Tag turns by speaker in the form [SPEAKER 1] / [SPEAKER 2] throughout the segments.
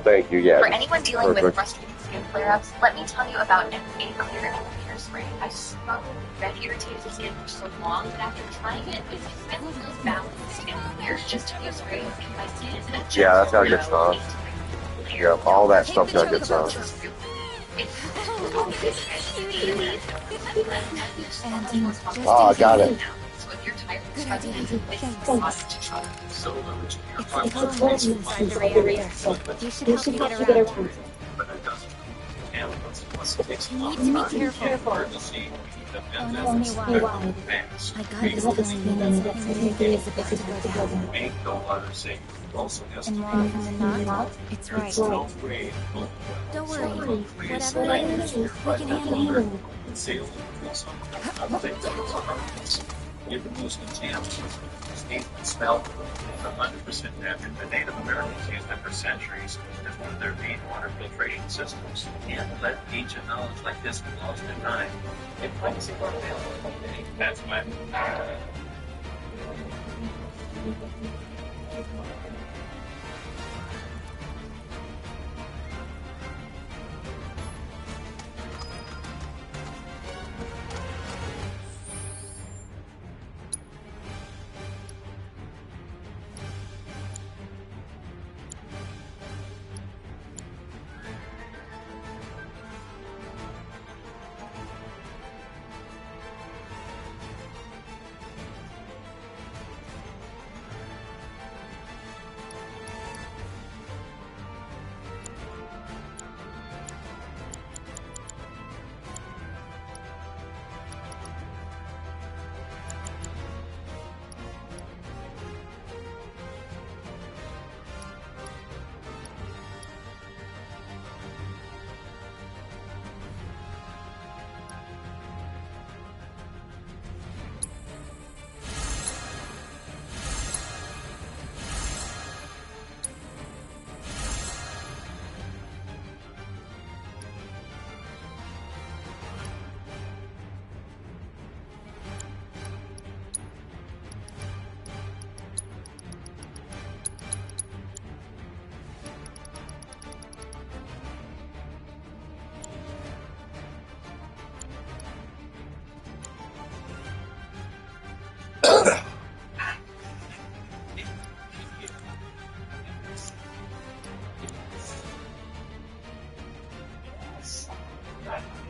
[SPEAKER 1] Thank you, yeah.
[SPEAKER 2] For anyone dealing with frustrating skin flare-ups, let me tell you about an A-Clear hair spray. I struggled with red irritated skin for so long that after trying it, it finally feels balanced and clear. Just a few sprays keep my skin in a
[SPEAKER 1] Yeah, that's got a good song. Yeah, all that stuff's got good songs. Oh, I got it.
[SPEAKER 2] So if you're tired of
[SPEAKER 3] Good idea.
[SPEAKER 2] Thanks.
[SPEAKER 3] It's mentioned inside the reactor. You should help you get around. You need to be careful. Don't ask me why. I got this feeling that everything is about to go down. And more often than not, it's right. Don't worry. Whatever it is, we can handle it.
[SPEAKER 4] You're the most contaminated, smell, 100% natural. The Native Americans used them for centuries as one of their main water filtration systems. And let ancient knowledge like this be lost in time. It plays a part of That's why.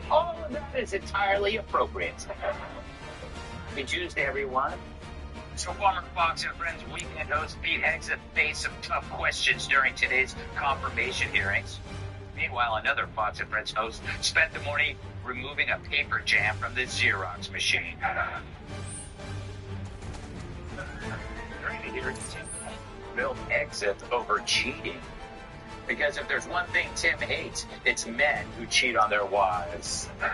[SPEAKER 5] All of that is entirely appropriate. Good Tuesday, everyone. So former Fox and Friends weekend host Pete Hegseth faced some tough questions during today's confirmation hearings. Meanwhile, another Fox and Friends host spent the morning removing a paper jam from the Xerox machine. During the hearings, Tim grilled Hegseth over cheating. Because if there's one thing Tim hates, it's men who cheat on their wives. I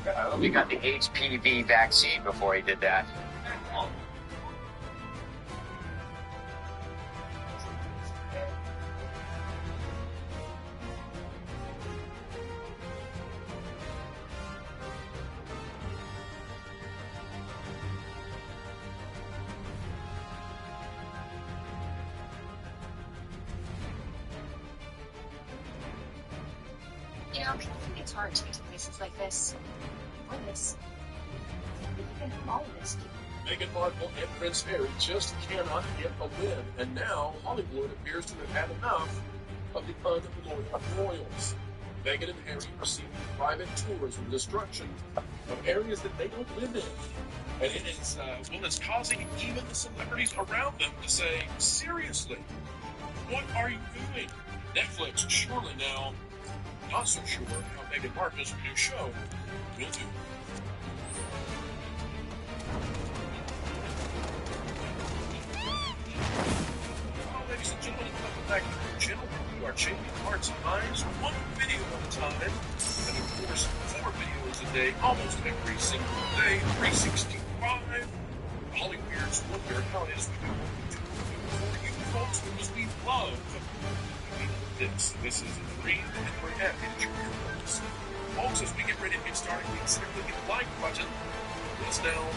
[SPEAKER 5] hope he got the HPV vaccine before he did that.
[SPEAKER 2] You know, it's hard to get to places like this. All this. Even all of this.
[SPEAKER 6] Meghan Markle and Prince Harry just cannot get a win, and now Hollywood appears to have had enough of the unloyal royals. Meghan and Harry receiving private tours of destruction of areas that they don't live in. And it is, it's causing even the celebrities around them to say, seriously, what are you doing? Netflix surely now not so sure how Meghan Markle's new show will do. Well, ladies and gentlemen, welcome back to the channel. We are changing hearts and minds one video at a time. And of course, 4 videos a day, almost every single day, 365. Hollywooders wonder how it is we do what we do for you folks, because we love this. This is a dream, and we're happy that you're here with us. Folks, as we get ready to get started, we consider clicking the like button. Let's now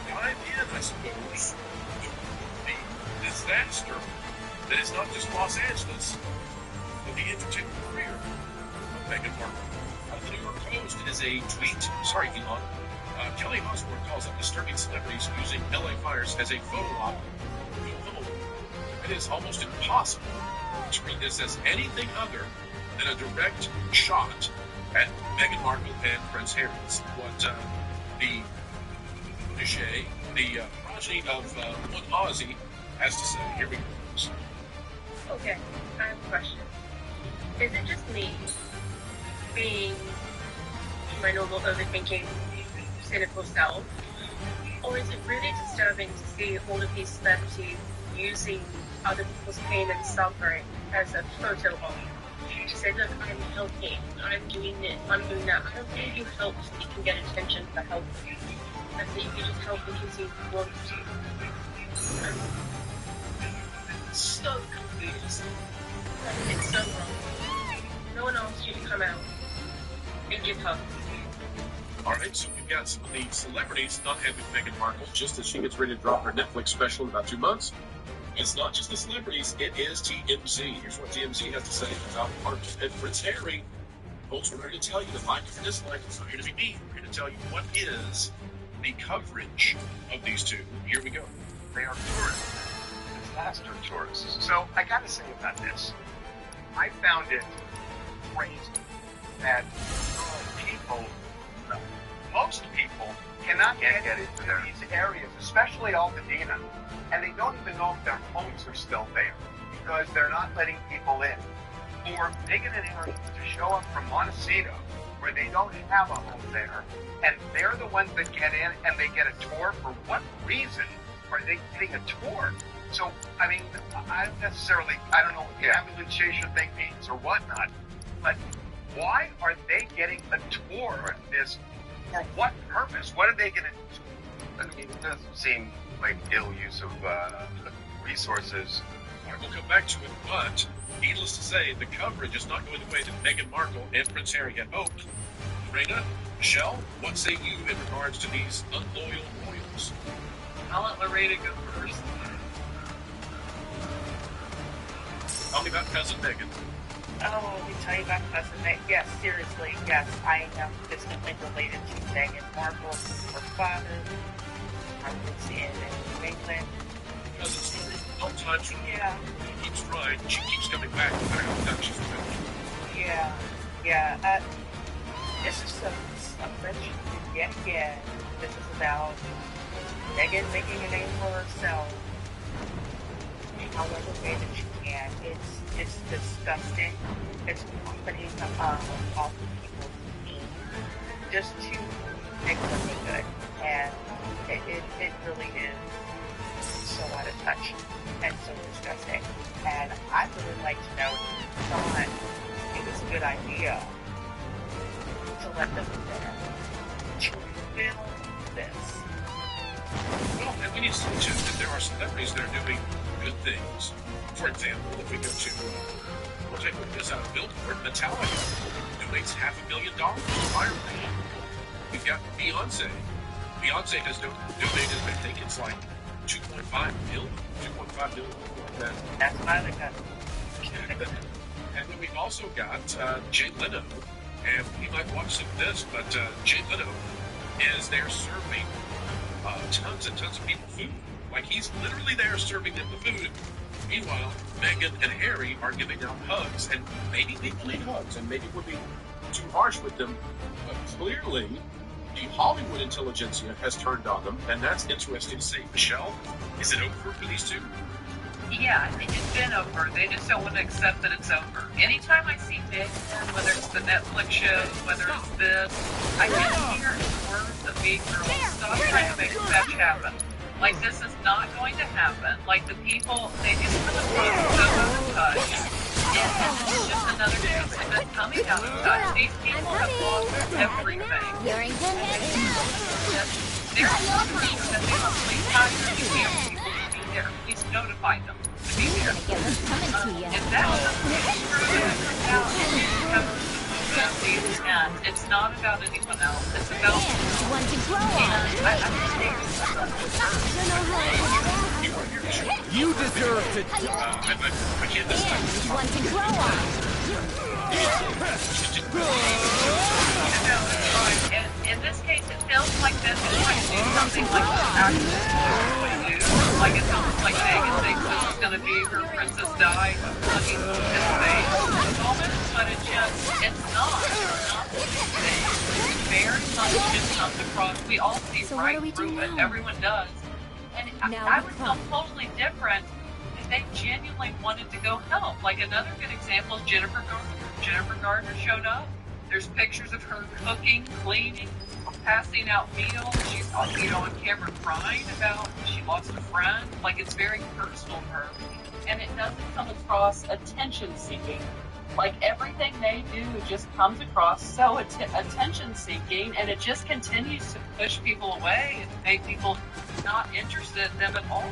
[SPEAKER 6] dive in, I suppose, to disaster that is not just Los Angeles, but the entertainment career of Meghan Markle. The New York Post is a tweet. Sorry, Elon. Kelly Osbourne calls up disturbing celebrities using LA fires as a photo op. It is almost impossible to read this as anything other than a direct shot at Meghan Markle and Prince Harry. This is what the protege, the progeny of one Aussie, has to say. Here we go.
[SPEAKER 7] Okay, I have a question. Is it just me being my normal overthinking, cynical self? Or is it really disturbing to see all of these celebrities using other people's pain and suffering as a photo op? To say, look, I'm helping, I'm doing this, I'm doing that. I don't think you help so you can get attention for helping. I think you just help because you want to. I'm so confused. It's so wrong. No one asked you to come out and give hugs.
[SPEAKER 6] Alright, so we've got some of the celebrities not happy with Meghan Markle just as she gets ready to drop her Netflix special in about 2 months. It's not just the celebrities, it is TMZ. Here's what TMZ has to say about Markle and Prince Harry. Folks, we're going to tell you the like or dislike. It's not going to be me. We're going to tell you what is the coverage of these two. Here we go.
[SPEAKER 8] They are tourists. Disaster tourists. So I got to say about this, I found it crazy that people, most people, cannot get into these areas, especially Altadena, and they don't even know if their homes are still there because they're not letting people in. Or Meghan and Harry to show up from Montecito where they don't have a home there, and they're the ones that get in and they get a tour. For what reason are they getting a tour? So, I mean, I don't know what the ambulance chaser thing means or whatnot, but why are they getting a tour of this? For what purpose? What are they going to do?
[SPEAKER 1] I mean, it doesn't seem like ill use of resources.
[SPEAKER 6] All right, we'll come back to it, but needless to say, the coverage is not going the way that Meghan Markle and Prince Harry had hoped. Raina, Michelle, what say you in regards to these unloyal royals?
[SPEAKER 9] I'll let Lorena go first.
[SPEAKER 6] Tell me about Cousin Meghan.
[SPEAKER 7] Oh, let me tell you about Cousin Meghan. Yes, seriously, yes, I am distantly related to Meghan Markle. Her father, Markle's in New England.
[SPEAKER 6] Cousin story. All time she keeps trying. She keeps coming back. No matter how much she's back.
[SPEAKER 7] Yeah. This is some friendship. Yeah. This is about Meghan making a name for herself. However way that she can. It's disgusting. It's profiting off of people's needs just to make them look good. And it really is so out of touch and so disgusting. And I'd really like to know if you thought it was a good idea to let them there to film this.
[SPEAKER 6] Well, and we need to see too that there are celebrities that are doing good things. For example, if we go to, we'll take this out of Billboard, Metallica donates $500,000 to firefighting. We've got Beyonce. Beyonce has donated, I think it's like 2.5 million, like that.
[SPEAKER 7] That's my other cousin.
[SPEAKER 6] And then we've also got Jay Leno. And you might watch some of this, but Jay Leno is there serving tons and tons of people food. Like, he's literally there serving them the food. Meanwhile, Meghan and Harry are giving out hugs, and maybe people need hugs, and maybe we're being too harsh with them, but clearly the Hollywood intelligentsia has turned on them, and that's interesting to see. Michelle, is it over for these two?
[SPEAKER 9] Yeah, I think it's been over. They just don't want to accept that it's over. Anytime I see Meghan, whether it's the Netflix show, whether it's this, I can hear the words of big girls. Stop trying to make fetch happen. Like, this is not going to happen. Like, the people, they just come across so out of touch. It's just another case of it coming out of touch. These people have lost everything.
[SPEAKER 3] You're in good hands now.
[SPEAKER 9] There's no reason that they don't please hire these damn people to be there. Please notify them to be there.
[SPEAKER 3] Get what's coming to you.
[SPEAKER 9] If that doesn't come out, it's not about anyone else. It's about
[SPEAKER 3] One to grow on.
[SPEAKER 9] I understand.
[SPEAKER 3] Don't know how it
[SPEAKER 10] You deserve to die.
[SPEAKER 4] I can't decide.
[SPEAKER 3] One to grow on.
[SPEAKER 9] In this case, it feels like this is trying to do something like actually do. Like it's almost like Megan thinks this is going to be her Princess Di looking his face moment, but it's not. It's not the thing. Very much just comes across. We all see
[SPEAKER 3] So
[SPEAKER 9] right
[SPEAKER 3] what do we do
[SPEAKER 9] through it.
[SPEAKER 3] now?
[SPEAKER 9] Everyone does. And
[SPEAKER 3] Now
[SPEAKER 9] I
[SPEAKER 3] the
[SPEAKER 9] would feel
[SPEAKER 3] crop.
[SPEAKER 9] totally different if they genuinely wanted to go help. Like another good example is Jennifer Gardner. Jennifer Gardner showed up. There's pictures of her cooking, cleaning, passing out meals. She's on camera crying about she lost a friend. Like it's very personal to her. And it doesn't come across attention seeking. Like everything they do just comes across so attention seeking, and it just continues to push people away and make people not interested in them at all.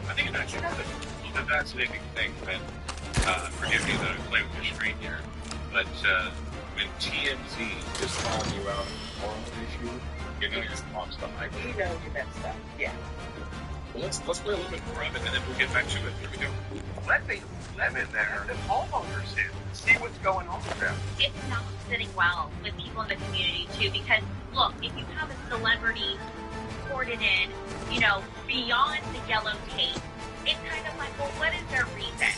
[SPEAKER 4] I think it's actually a fascinating thing when, forgive me that I'm playing with your screen here, but when TMZ is calling you out on a moral issue, you know your mom's behind you.
[SPEAKER 7] You know you messed up. Yeah.
[SPEAKER 4] Well, let's play a little bit more of it, and then we'll get back to it. Here we go.
[SPEAKER 8] Let me live in there. The homeowners in. See what's going on with them.
[SPEAKER 2] It's not sitting well with people in the community too, because look, if you have a celebrity ported in, beyond the yellow tape, it's kind of like, well, what is their reason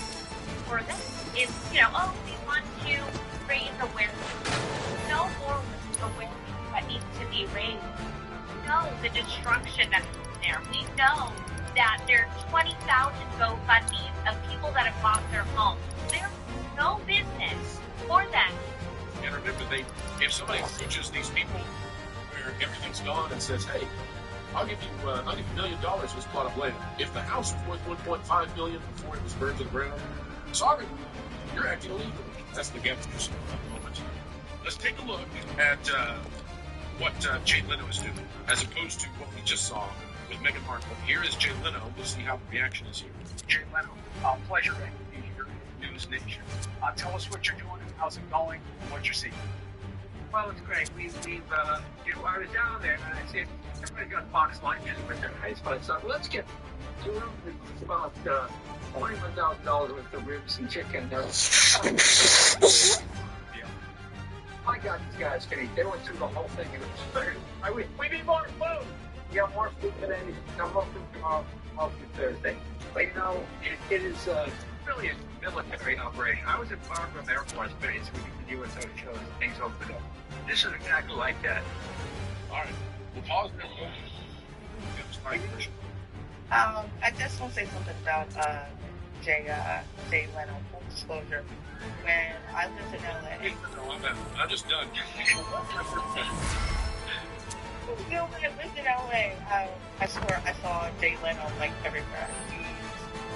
[SPEAKER 2] for this? It's, we want to raise awareness. No more awareness that needs to be raised. No, the destruction that's there. We know that there's 20,000 GoFundMes of people that have lost their homes. There's no business for them.
[SPEAKER 4] And remember, if somebody approaches these people where everything's gone and says, "Hey, I'll give you $1 million for this plot of land. If the house was worth $1.5 million before it was burned to the ground, sorry, you're acting illegally." That's the gangsters at the moment. Let's take a look at what Jay Leno is doing, as opposed to what we just saw with Meghan Markle. Here is Jay Leno. We'll see how the reaction is here.
[SPEAKER 8] Jay Leno, pleasure to be here in News Nation. Tell us what you're doing, how's it going, and what you're seeing.
[SPEAKER 5] Well, it's great. I was down there and I said, everybody got box lunches with their face, but I thought, let's get to about $21,000 worth of ribs and chicken. My God, these guys can eat. They went through the whole thing and it was we need more food. We got more food today. Got more food tomorrow. More food Thursday. But it is really a military operation. I was at Bagram Air Force Base with the USO shows and things opened up. This is exactly like that.
[SPEAKER 4] All right. We'll pause there.
[SPEAKER 11] I just want to say something about Jay Leno, full disclosure. When I lived in LA.
[SPEAKER 4] No, I'm just done.
[SPEAKER 11] When I lived in LA, I swear I saw Jay Leno like everywhere.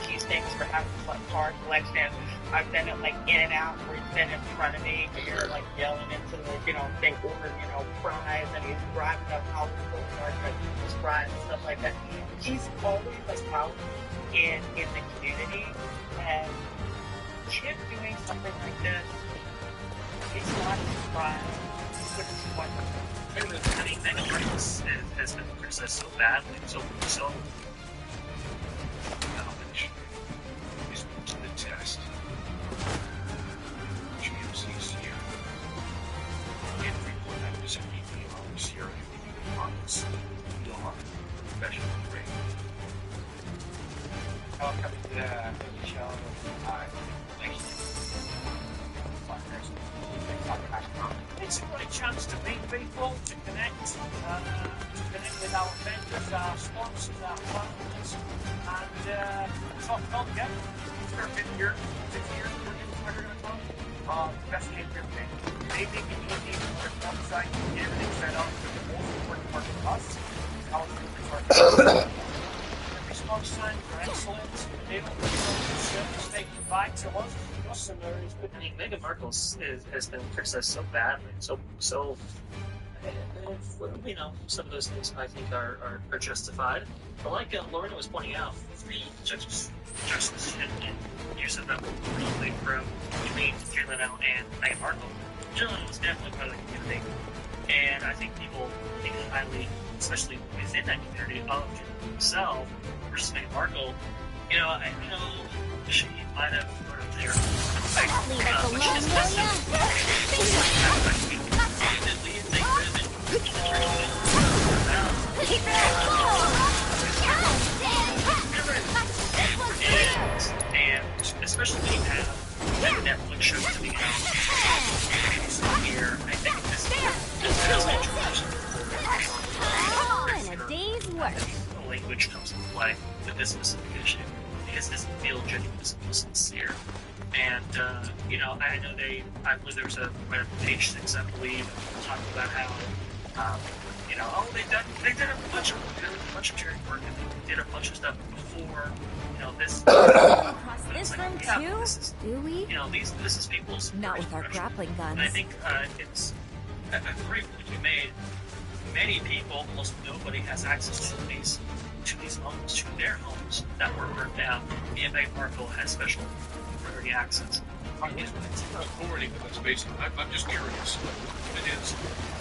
[SPEAKER 11] He's famous for having like car collection. I've been at like In-N-Out where he's been in front of me, and you're like yelling into the, they order, fries, and he's driving up Hollywood Boulevard, his fries and stuff like that. He's always like out in the community, and him doing something like this, it's not a surprise. It's wonderful.
[SPEAKER 5] I mean, Meghan Markle has been criticized so badly, so
[SPEAKER 4] knowledge is put to the test. GMC's here. In 3.9% EPRs here in markets. We are special grade.
[SPEAKER 5] welcome to the show. Thank you. It's a great chance to meet people, to connect with our vendors, our sponsors, our partners, and talk about together. For 5th year, we're going to talk. Best game campaign. Anything you need for your website, get everything set up. The most important part of us is how it's going to work. The response times are excellent. They don't service they provide to us. Similarities, but I mean, Meghan Markle has been criticized so badly, so some of those things I think are justified. But like Lorena was pointing out, three judges in use of that really from between Jay Leno and Meghan Markle. Jay Leno was definitely part of the community, and I think people think highly, especially within that community, of Jay Leno.
[SPEAKER 4] himself versus Meghan Markle, you know, I know she might have sort of their
[SPEAKER 3] Leave us alone, will ya? Keep it
[SPEAKER 4] and especially when you have that Netflix show coming out here, I think this is
[SPEAKER 3] in a day's work.
[SPEAKER 4] the language comes into play with this specific issue because it doesn't feel genuine, it doesn't feel sincere. And, you know, I know I believe there was a page 6, I believe, talking about how, you know, oh, they did a bunch of charity work and they did a bunch of stuff before, you know, this.
[SPEAKER 3] Across this room too? Do we?
[SPEAKER 4] You know, this is people's.
[SPEAKER 3] Not with our grappling guns.
[SPEAKER 4] And I think it's a great point you made. Many people, almost nobody, has access to these homes, to their homes that were burnt down. Me and Meghan Markle has special priority access.
[SPEAKER 6] It's not authority that it's based on. I'm just curious. It is.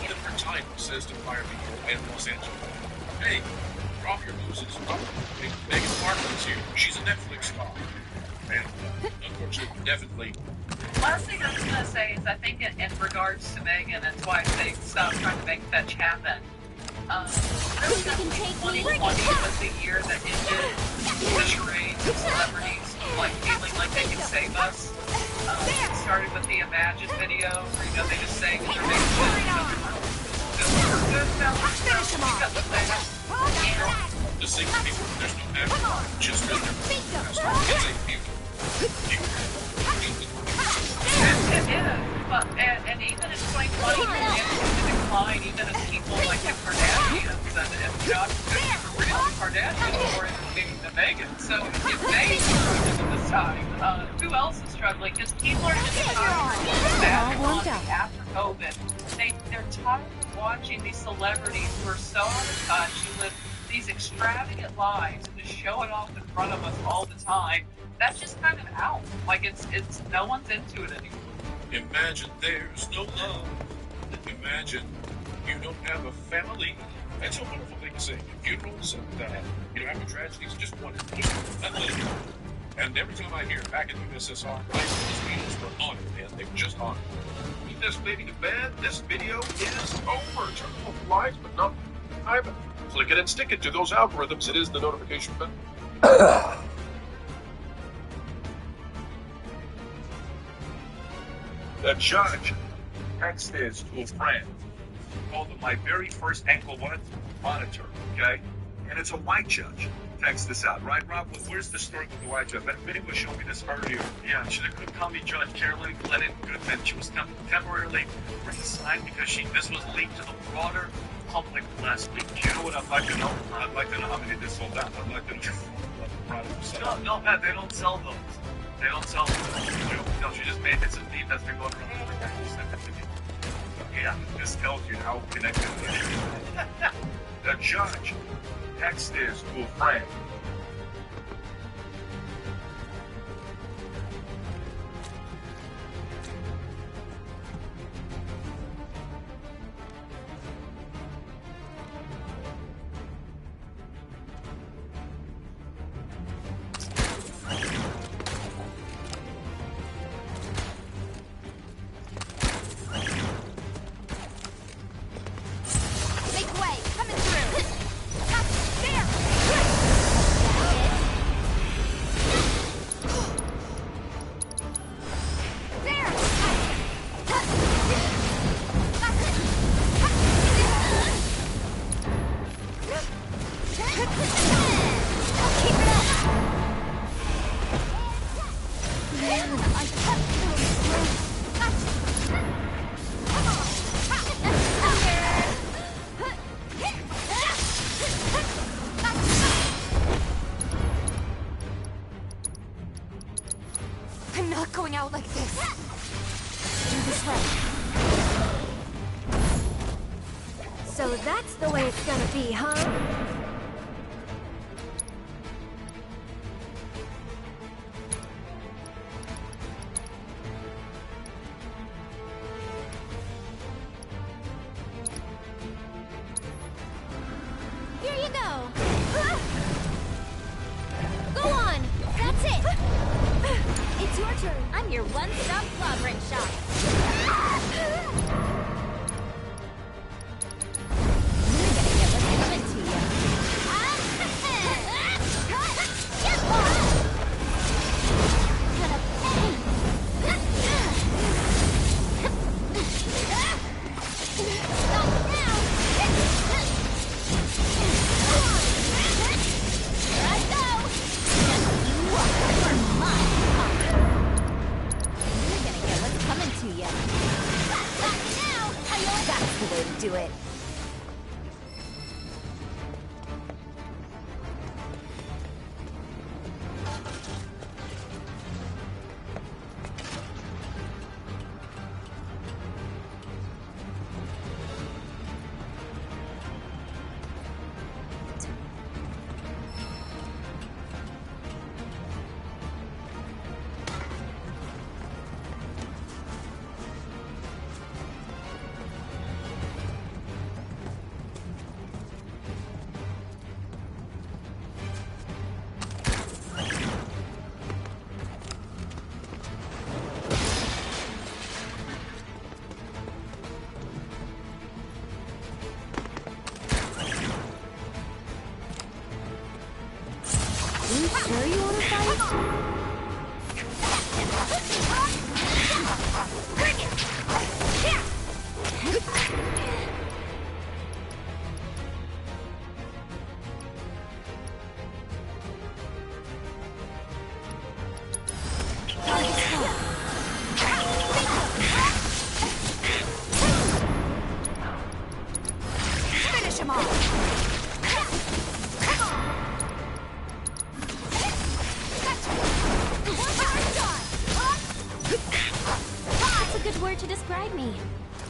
[SPEAKER 6] What if her title says to fire people in Los Angeles? Hey, drop your noses. Meghan Markle is here. She's a Netflix star. And unfortunately, definitely.
[SPEAKER 9] Last thing I was going to say is I think in regards to Megan, that's why I say stop trying to make fetch happen. Really, 2020 was the year that ended the charades of celebrities like feeling like they can save us. It started with the Imagine video where, you know, they just sang in their big good fellas, we got the best.
[SPEAKER 6] The single people, there's no action. Just as
[SPEAKER 9] It is, but and even in 2020, we managed to decline even as people like the Kardashians and you know, for real, the Kardashians are more entertaining than Megan. So if they struggling this time, who else is struggling? Because people are just tired after COVID. They're tired of watching these celebrities who are so out of touch and live these extravagant lives and just show it off in front of us all the time. That's just kind of out. Like it's no one's into it anymore.
[SPEAKER 6] Imagine there's no love. Imagine you don't have a family. That's a wonderful thing to say. Funerals and you know, after tragedies, just wonderful. And every time I hear back in the USSR, these meetings were honored, man. They were just honored.
[SPEAKER 8] Leave this baby to bed. This video is over. Turn off the lights, but not private. Click it and stick it to those algorithms. It is the notification button. The judge texted to a friend, called him my very first ankle monitor, okay? And it's a white judge. Text this out, right, Rob? Where's the story with the white judge? Vinny was showing me this earlier. Yeah, she's a good county judge, Carolyn Glennon Goodman. She was temporarily reassigned because this was leaked to the broader public last week. You know what I'd like to know? I'd like to know how many they sold out. I'd like to know what the product was selling. No, Pat, they don't sell those. They don't sell them. No, she just made it's a theme that's been going around. Yeah, this tells you how connected it is. The judge texted to a friend.
[SPEAKER 3] I'm not going out like this. Do this right. So that's the way it's gonna be, huh? Here you go. turn. I'm your one-stop clobbering shop. You're gonna get what's coming to you. That's the way to do it. You sure you want to fight? Bring it! Finish him off! That's a good word to describe me.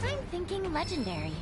[SPEAKER 3] I'm thinking legendary.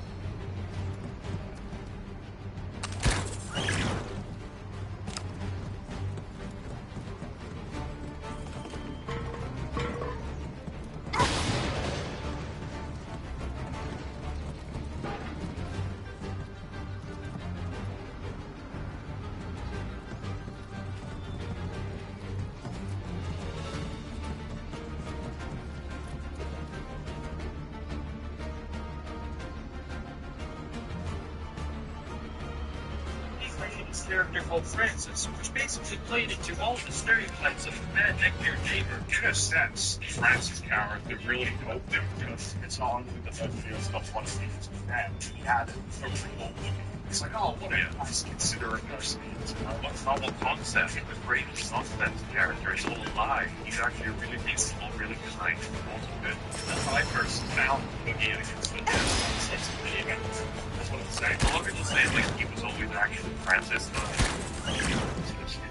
[SPEAKER 4] Character called Francis, which basically played into all the stereotypes of the bad neck-beard neighbor.
[SPEAKER 8] In a sense, Francis' character really helped him because it's not only that that feels not one of these bad, he had it from the old looking. It's like, oh, what a nice, considerate person he is.
[SPEAKER 1] What novel concept. It was great. It's not that the character is all alive. He's actually really peaceful, really kind, also good.
[SPEAKER 8] That's how I first found Boogie against the That's what I'm saying.
[SPEAKER 1] A lot of people say like he was always actually Francis.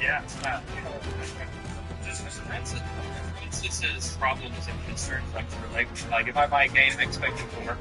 [SPEAKER 8] Yeah, it's not.
[SPEAKER 4] Francis's problems and concerns like to relate. Like if I buy a game, I expect it to work.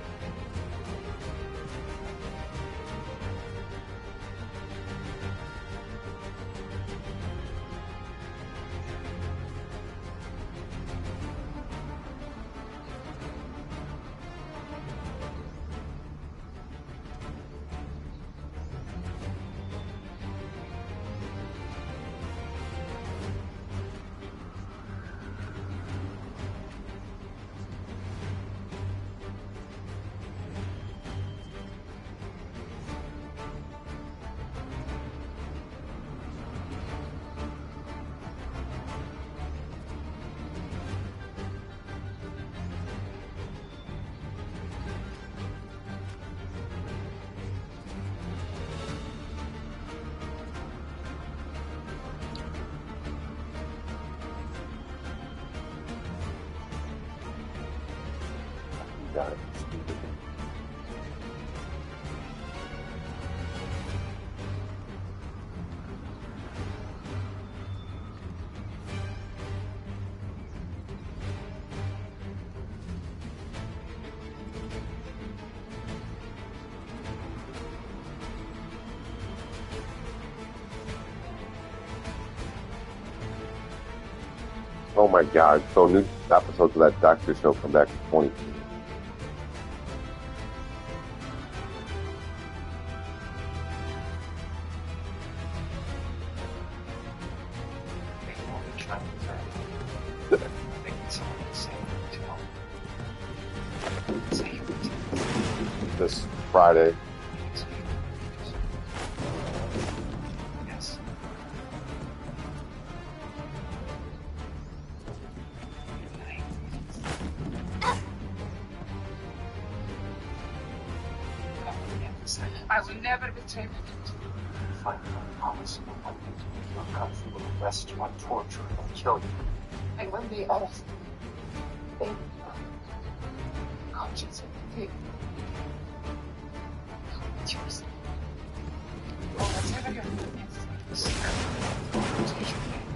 [SPEAKER 12] Oh my god, so new episodes of that Doctor Show come back in 20. Friday.
[SPEAKER 8] Yes.
[SPEAKER 9] I will never betray my country.
[SPEAKER 8] Find a promise of what your country will arrest you on torture and kill you.
[SPEAKER 9] And when they arrest me, they will conscience of the king. It's yours. Or whatever your name is. Take your name.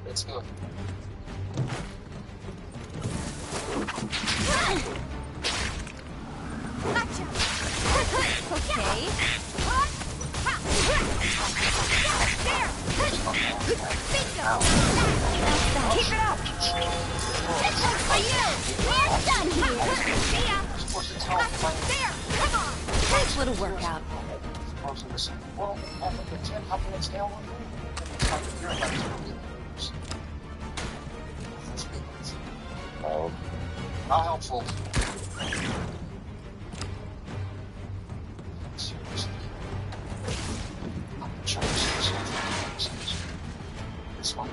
[SPEAKER 8] Let's go.
[SPEAKER 3] Gotcha. Okay. There. Bingo. Keep it up. This one's for you. We're done here. See ya. There. Come on. Nice little workout.
[SPEAKER 8] Well, on the 10 up on the scale one.
[SPEAKER 12] Oh.
[SPEAKER 8] Not helpful. This one.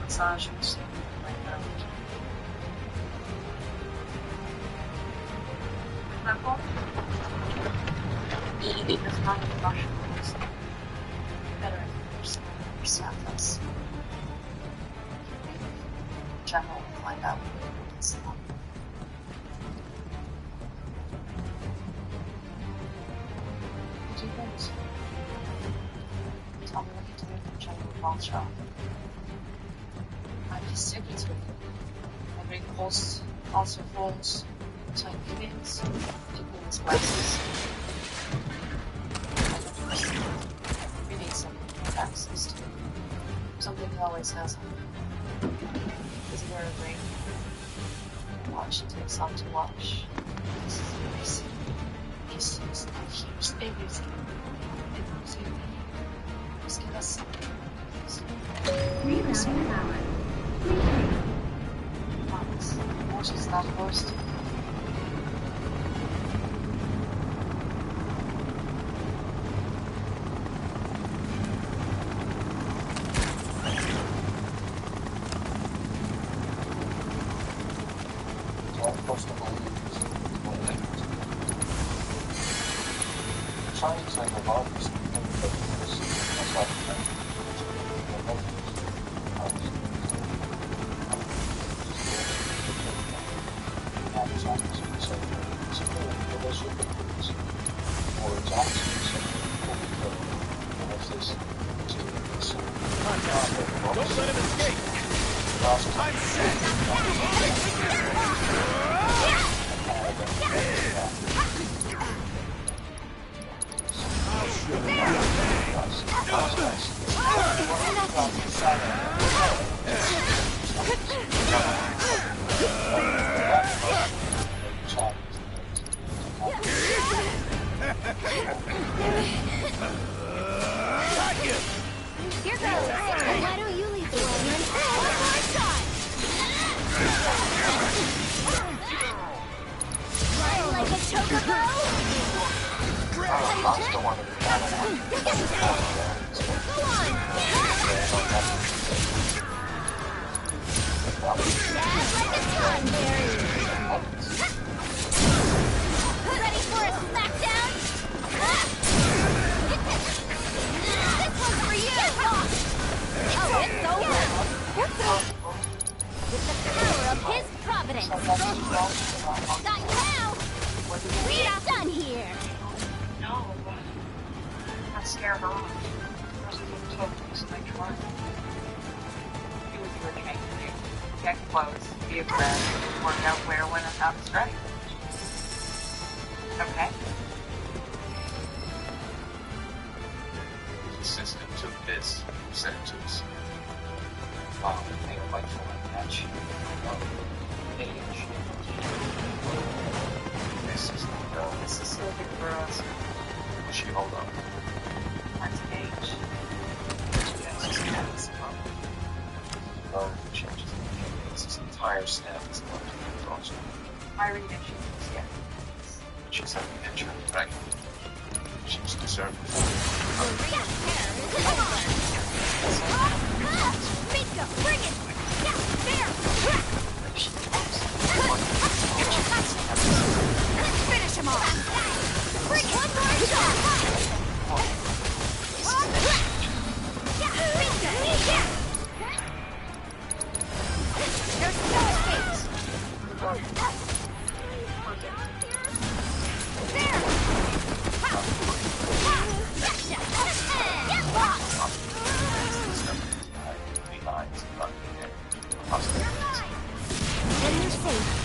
[SPEAKER 9] Massages. Example, eating is not a mushrooms. Better yourself. That's general. Find out what's up. Do things. Tell me what you do for general culture. I distribute with you. I bring posts, also phones, to ingredients, people with spices. We need some access to something he always has. Is there a ring? Watch, it takes out to watch. This is yours. This is yours. Everything. Just give us something.
[SPEAKER 3] Rerouting power.
[SPEAKER 9] Watch is not first.
[SPEAKER 8] Chinese like a lot of
[SPEAKER 10] Don't let him escape! I'm set!
[SPEAKER 3] Here goes. Why don't you leave the way? One more shot. Run like a chocobo. Go on. Dash like a sunberry. Ready for a smackdown? This one's for you! Oh, it's over! With the power of his providence! Got you now! We are done here!
[SPEAKER 7] No. I'm not scared off. Those are the tokens I tried. Do what you were trained to do. Get close, be aggressive, work out where, when, and how to strike. Okay?
[SPEAKER 4] Assistant took this, sent it to us. They would like to match age.
[SPEAKER 7] This is so big for us.
[SPEAKER 4] She hold up.
[SPEAKER 7] That's age.
[SPEAKER 4] Yes. Changes. This entire snap is going to be frozen.
[SPEAKER 7] My reaction is yes.
[SPEAKER 4] She's having an injury, right? She's deserving.
[SPEAKER 3] Bingo! Bring it! Yeah, there! Finish him off! Bring it! One more shot! Bingo! There's no escape! There! Gotcha! Get lost! And you're safe.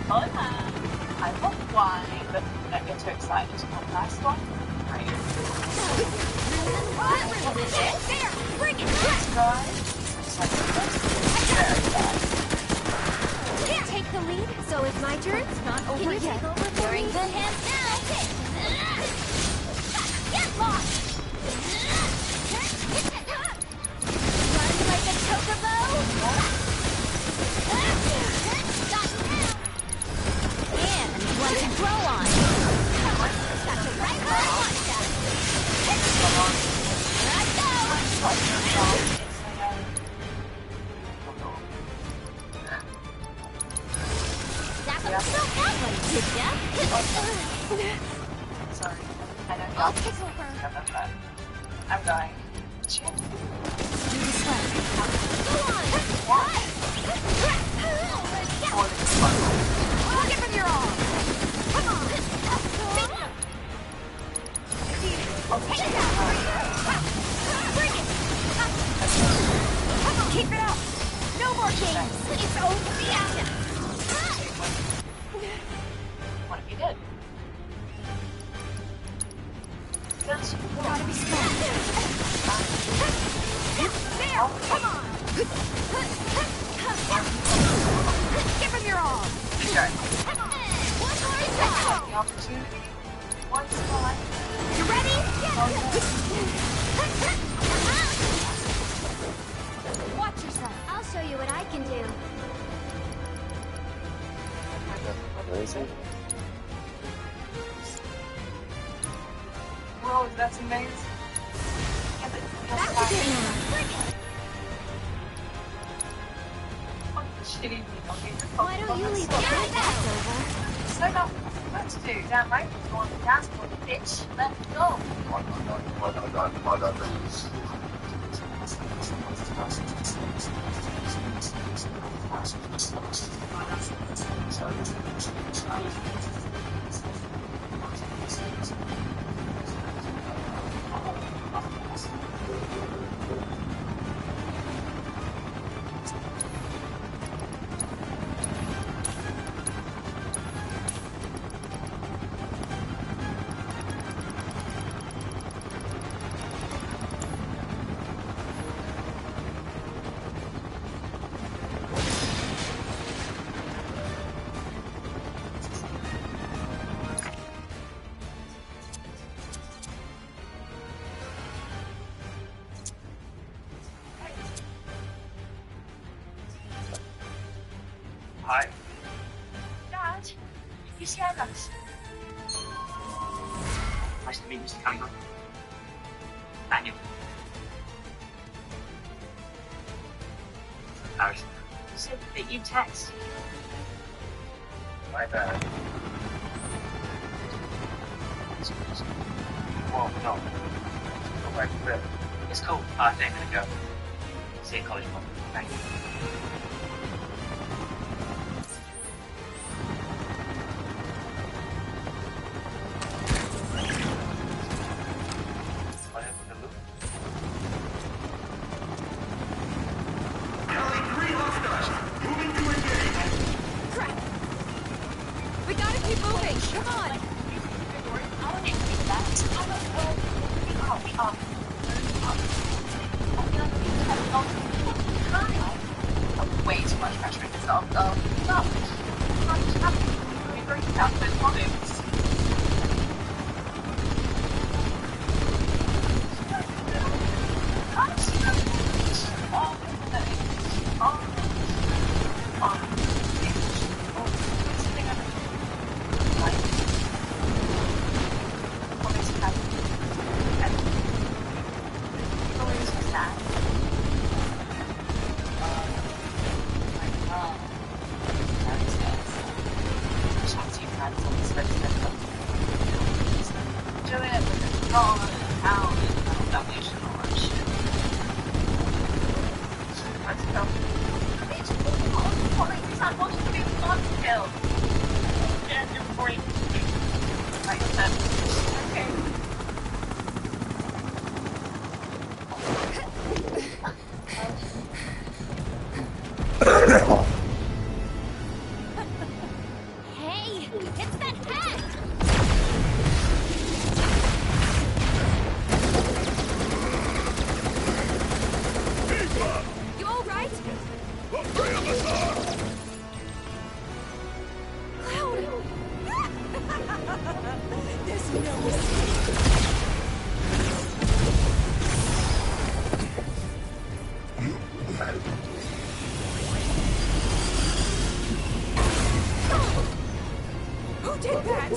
[SPEAKER 9] Hola. I love wine, but don't get too excited. Want a nice one? Great.
[SPEAKER 3] There! Bring it!
[SPEAKER 9] Guys,
[SPEAKER 3] Can't take the lead, so it's my turn. It's not over yet. Can you take over for me? You're in good hands now. Get lost! Run like a chocobo. Got you now. And one to grow on. Got you right where I want you. Here I go. That was so lovely, did ya?
[SPEAKER 9] sorry. I know
[SPEAKER 3] I'll
[SPEAKER 9] y'all
[SPEAKER 3] take over.
[SPEAKER 9] have that fun. I'm going. Cheers.
[SPEAKER 3] Do the sled. Go on. Give him your all. Come on. Take it out. Bring it. Come on. Keep it up. No more games. It's over. Yeah.
[SPEAKER 9] What have you did?
[SPEAKER 3] Gotta be smart. There. Come on. Give him your all.
[SPEAKER 9] Okay.
[SPEAKER 3] Come on. One more shot.
[SPEAKER 9] The opportunity. One spot.
[SPEAKER 3] You ready? Watch yourself. I'll show you what I can do.
[SPEAKER 12] Amazing.
[SPEAKER 9] Whoa, that's amazing. Yeah, but
[SPEAKER 3] That's a good now.
[SPEAKER 9] shitty. Okay,
[SPEAKER 3] Why don't you leave the that's over?
[SPEAKER 9] Set up.
[SPEAKER 2] what to do. Damn right, we're going to the dashboard, bitch. Let's go.
[SPEAKER 1] Hi.
[SPEAKER 2] Dad, you scared us.
[SPEAKER 5] Nice to meet you, Mr. Cunningham. Thank you. Harrison.
[SPEAKER 2] You said that you text.
[SPEAKER 1] My bad. Well, no. Go back to bed.
[SPEAKER 5] It's cool. I think I'm gonna go. See you in college, Mom. Thank you.
[SPEAKER 1] What happened to Luke?
[SPEAKER 3] Crap! We gotta keep moving. Come on.
[SPEAKER 2] Way too much pressure in yourself, though. No. We're very tough with problems.
[SPEAKER 3] Hey, it's that hat! You all right? Cloud! There's no escape. Who did that?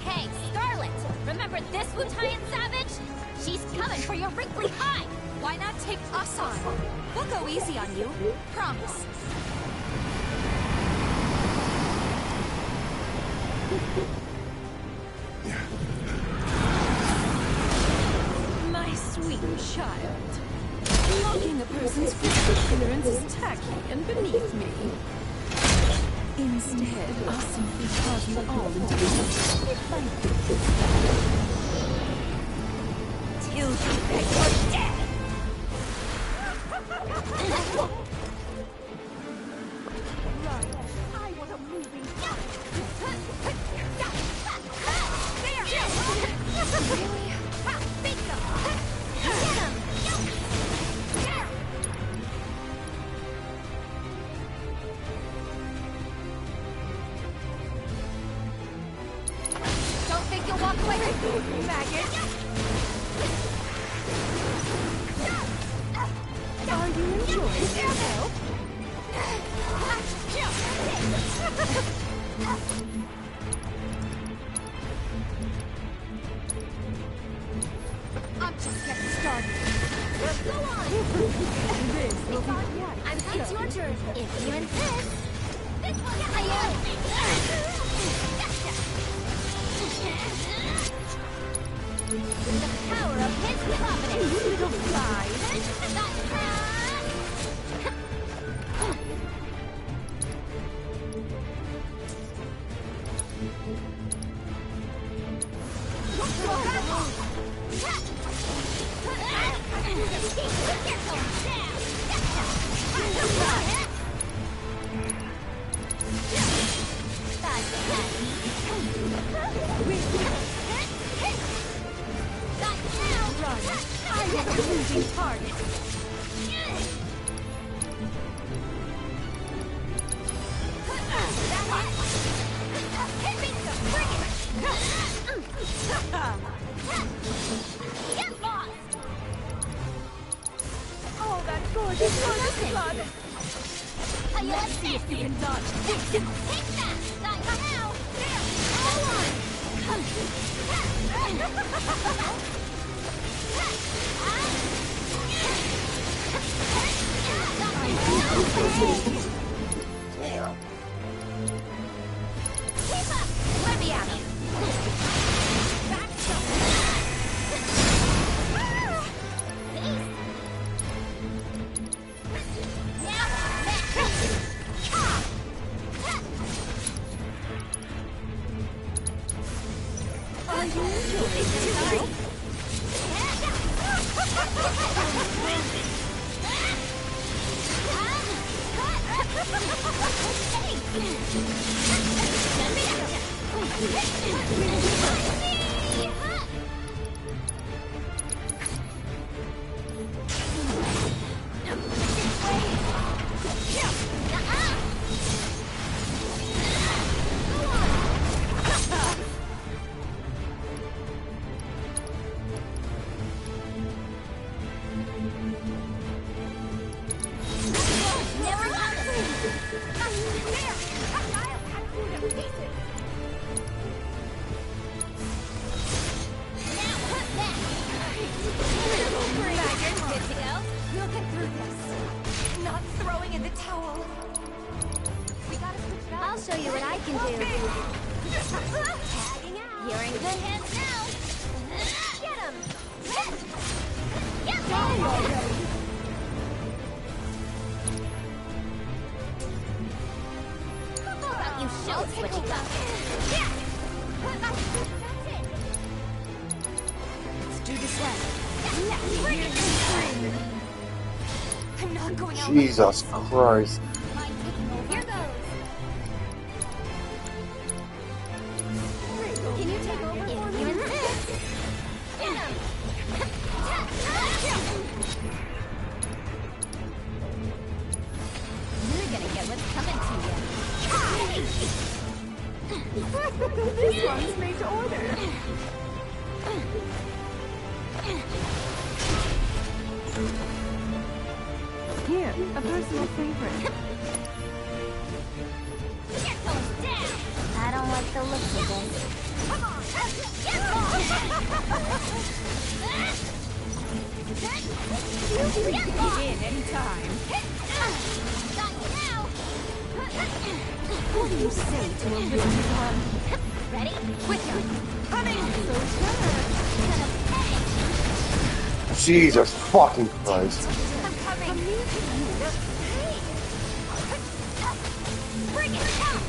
[SPEAKER 3] Hey, Scarlet! Remember this Wutaian savage? She's coming for your wrinkly hide! Why not take us on? We'll go easy on you. Promise. My sweet child. Mocking a person's physical appearance is tacky and beneath me. Instead, I'll simply carve you all into the till you beg for death! Right, I want a moving there! Really? Bingo! Get him! Don't think you'll walk away with me, maggot! Are you enjoying yourself? I'm just getting started. Go on! This will be quite It's your turn, if you insist. The power of his confidence. Little fly. Oh, that gorgeous blood. Let's see if you can dodge this. Take that! Not now! There! Hold on! Keep up! Let me at him! I'll show you what I can do. Tagging out. You're in good hands now. Get him. Get him. How about you show us what you got? That's it. Let's do this then. Let's bring it. I'm not going out.
[SPEAKER 12] Jesus Christ.
[SPEAKER 3] Here goes. Can you take over for me? Get him! You're gonna get what's coming to you. This one's made to order.
[SPEAKER 13] Here, a personal favorite.
[SPEAKER 3] I don't like the look of this. Come on!
[SPEAKER 13] You can begin anytime. What do you say to a written one?
[SPEAKER 3] Ready? Quicker!
[SPEAKER 13] Coming! So
[SPEAKER 12] Jesus fucking Christ.
[SPEAKER 3] I'm coming! Bring it down!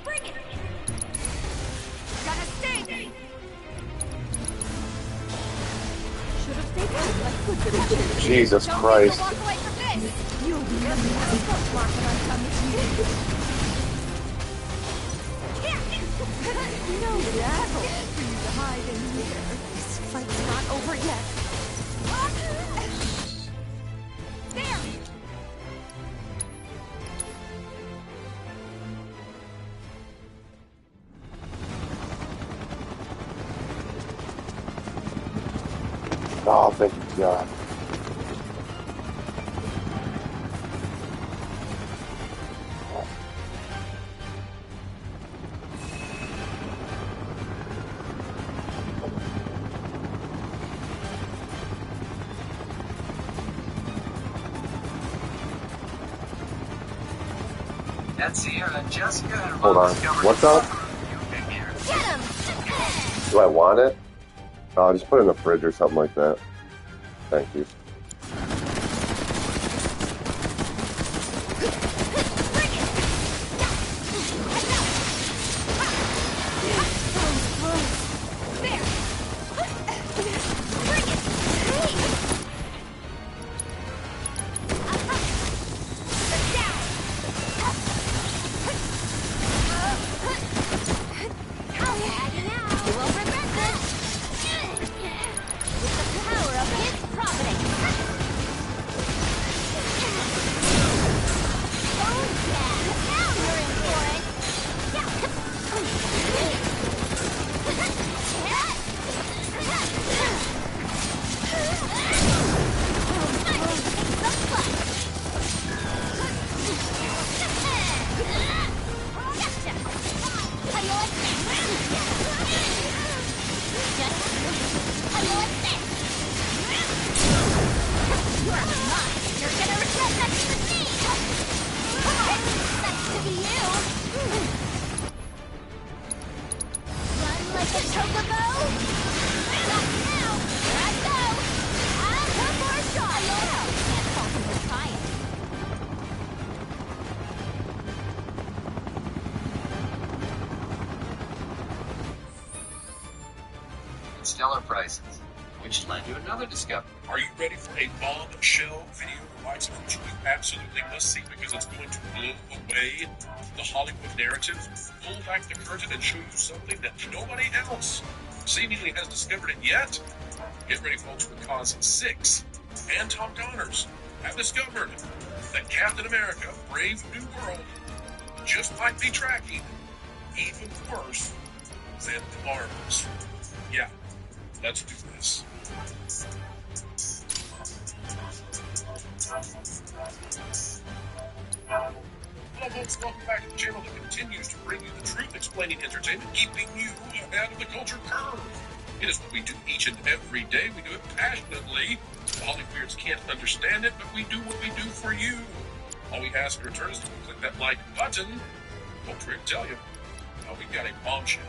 [SPEAKER 3] Bring it! Gotta stay!
[SPEAKER 13] should have stayed out like good little children.
[SPEAKER 12] Jesus
[SPEAKER 3] Don't
[SPEAKER 12] Christ.
[SPEAKER 3] walk away from this!
[SPEAKER 13] You'll be nothing but a footmark when I come with you. No battle for you to hide in here. This fight's not over yet.
[SPEAKER 3] There!
[SPEAKER 12] Oh, thank you, God.
[SPEAKER 4] Ed, Sierra, and Jessica have
[SPEAKER 12] Hold on.
[SPEAKER 4] discovered
[SPEAKER 12] What's up?
[SPEAKER 3] Get him!
[SPEAKER 12] Do I want it? Oh, just put it in the fridge or something like that. Thank you.
[SPEAKER 4] Stellar prices, which led to another discovery.
[SPEAKER 6] Are you ready for a bombshell video, the likes of which you absolutely must see because it's going to blow away the Hollywood narrative, pull back the curtain and show you something that nobody else seemingly has discovered it yet? Get ready, folks, because 6 and Tom Connors have discovered that Captain America, Brave New World, just might be tracking even worse than the Marvels. Yeah. Let's do this. Hello folks, welcome back to the channel that continues to bring you the truth explaining entertainment, keeping you ahead of the culture curve. It is what we do each and every day. We do it passionately. The Hollyweirds can't understand it, but we do what we do for you. All we ask in return is to click that like button. Folks, we're going to tell you. We've got a bombshell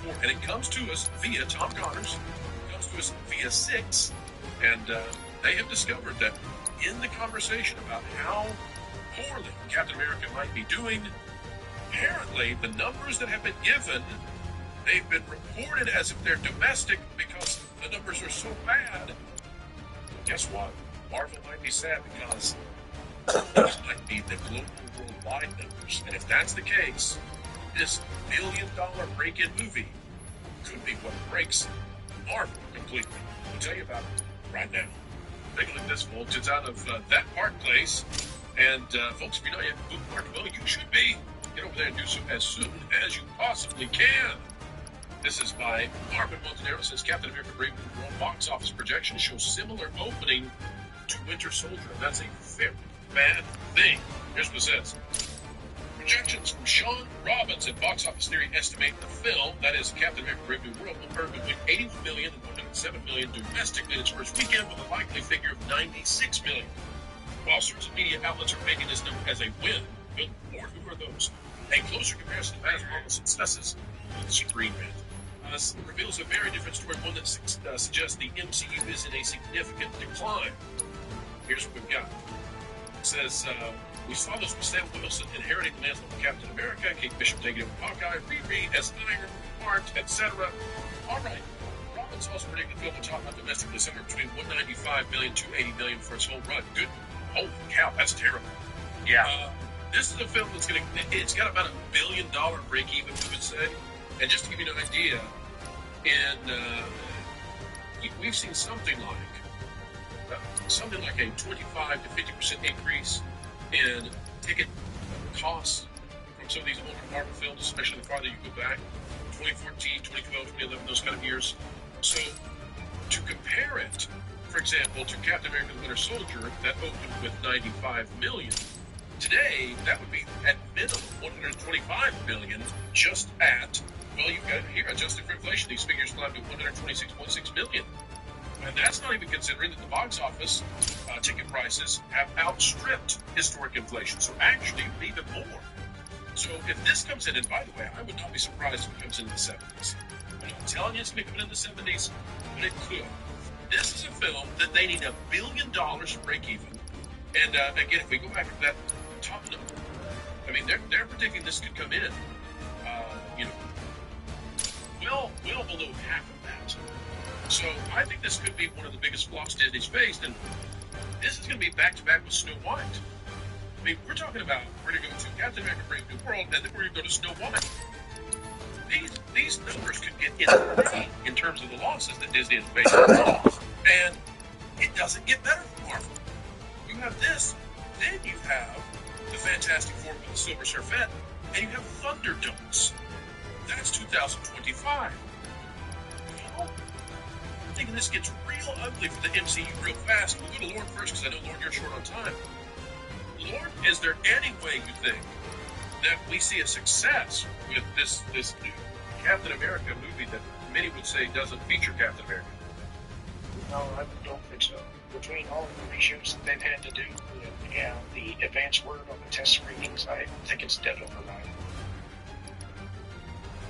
[SPEAKER 6] report, and it comes to us via Tom Connors. It comes to us via 6, and they have discovered that in the conversation about how poorly Captain America might be doing, apparently the numbers that have been given, they've been reported as if they're domestic because the numbers are so bad. But guess what? Marvel might be sad because those might be the global worldwide numbers, and if that's the case, this $1 billion break-in movie could be what breaks Marvel completely. We'll tell you about it right now. Take a look at this, folks. It's out of That Park Place. And, folks, if you're not yet bookmarked, well, you should be. Get over there and do so as soon as you possibly can. This is by Marvin Montanero. Says Captain America Brave New World box office projections show similar opening to Winter Soldier. And that's a very bad thing. Here's what it says. Projections from Sean Robbins at Box Office Theory estimate the film, that is Captain America Brave New World, will earn between $81 million and $107 million domestically in its first weekend, with a likely figure of $96 million. While certain media outlets are making this number as a win, Billboard, who are those? A closer comparison to past Marvel successes with Screen Rant reveals a very different story, one that suggests the MCU is in a significant decline. Here's what we've got. It says, we saw this with Sam Wilson inheriting the mantle of Captain America, Kate Bishop taking over Hawkeye, Riri as Iron Heart, etc. All right. Robbins also predicted the film will top out domestically somewhere between $195 million to $80 million for its whole run. Good. Holy cow, that's terrible.
[SPEAKER 8] Yeah.
[SPEAKER 6] This is a film that's it's got about $1 billion break even, we would say. And just to give you an idea, we've seen something like a 25 to 50% increase in ticket costs from some of these older Marvel films, especially the farther you go back, 2014, 2012, 2011, those kind of years. So to compare it, for example, to Captain America the Winter Soldier, that opened with $95 million. Today, that would be at minimum $125 million, just at, well, you've got here, adjusted for inflation, these figures climb to $126.6 million. And that's not even considering that the box office ticket prices have outstripped historic inflation. So actually, even more. So if this comes in, and by the way, I would not be surprised if it comes in the 70s. I'm not telling you it's going to come in the 70s, but it could. This is a film that they need $1 billion to break even. And again, if we go back to that top number, I mean, they're predicting this could come in, well below half of that. So I think this could be one of the biggest flops Disney's faced, and this is going to be back-to-back with Snow White. I mean, we're talking about we're going to go to Captain America Brave New World, and then we're going to go to Snow White. These numbers could get insane in terms of the losses that Disney has faced. And it doesn't get better for Marvel. You have this, then you have the Fantastic Four with the Silver Surfette, and you have Thunderdon'ts. That's 2025. I'm thinking this gets real ugly for the MCU real fast. We'll go to Lauren first, because I know, Lauren, you're short on time. Lauren, is there any way you think that we see a success with this new Captain America movie that many would say doesn't feature Captain America?
[SPEAKER 8] No, I don't think so. Between all the reshoots that they've had to do and the advanced word on the test screenings, I think it's dead overnight.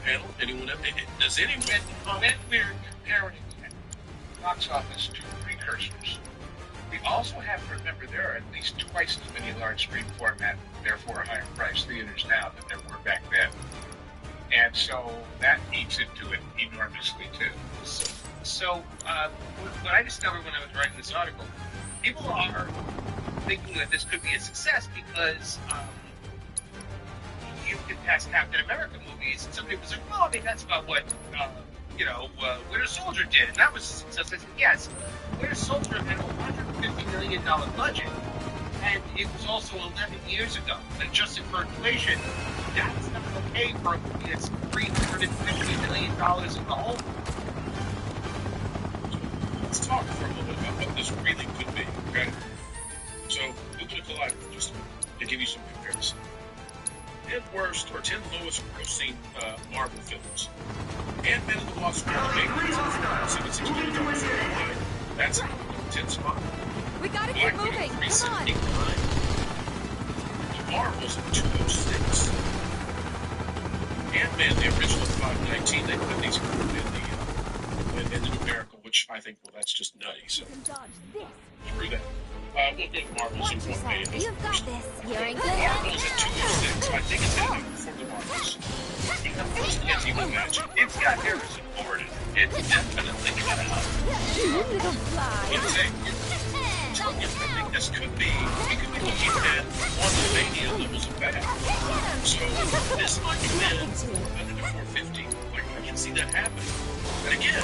[SPEAKER 6] Panel, anyone? Does anyone?
[SPEAKER 8] When we're comparing box office to precursors, we also have to remember there are at least twice as many large screen format, therefore higher price theaters now than there were back then. And so that eats into it enormously too. So what I discovered when I was writing this article, people are thinking that this could be a success because you can pass Captain America movies, and some people say, well, I mean, that's about what, Winter Soldier did, and that was a success. I said, yes, Winter Soldier had a $150 million budget, and it was also 11 years ago. Adjusted for inflation, that's not okay for a movie that's $350 million in the hole.
[SPEAKER 6] Let's talk for a little bit about what this really could be, okay? So, look at the Collider just to give you some comparison. 10 worst or 10 lowest grossing Marvel films. Ant-Man and the Wasp are $760 million. That's an 10 spot.
[SPEAKER 13] We gotta keep moving. Come on.
[SPEAKER 6] The Marvel's at 206. Ant-Man, the original 519, they put these in the numerical, which I think, well, that's just nutty. So screw that. We'll go to Marvel's in one way.
[SPEAKER 3] You've got this. You're in good
[SPEAKER 6] Marvel's at 206. I think it's going to be before the Marvels. First, can't even imagine.
[SPEAKER 8] It's got Harrison Ford in it. It's definitely cut out.
[SPEAKER 3] You little fly.
[SPEAKER 6] I think this could be, we could be looking at one of Mania levels of bad. So this might come in under the 450. Like, I can see that happening. And again,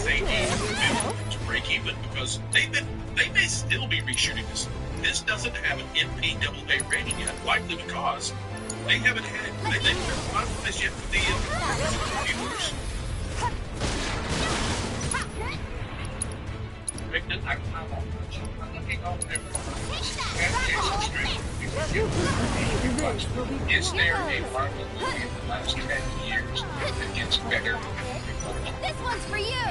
[SPEAKER 6] they need to break even because they may still be reshooting this. This doesn't have an MPAA rating yet, likely because they haven't finalized yet for the reviewers.
[SPEAKER 8] Is there a Marvel movie in the last 10 years that gets better?
[SPEAKER 3] This one's for you.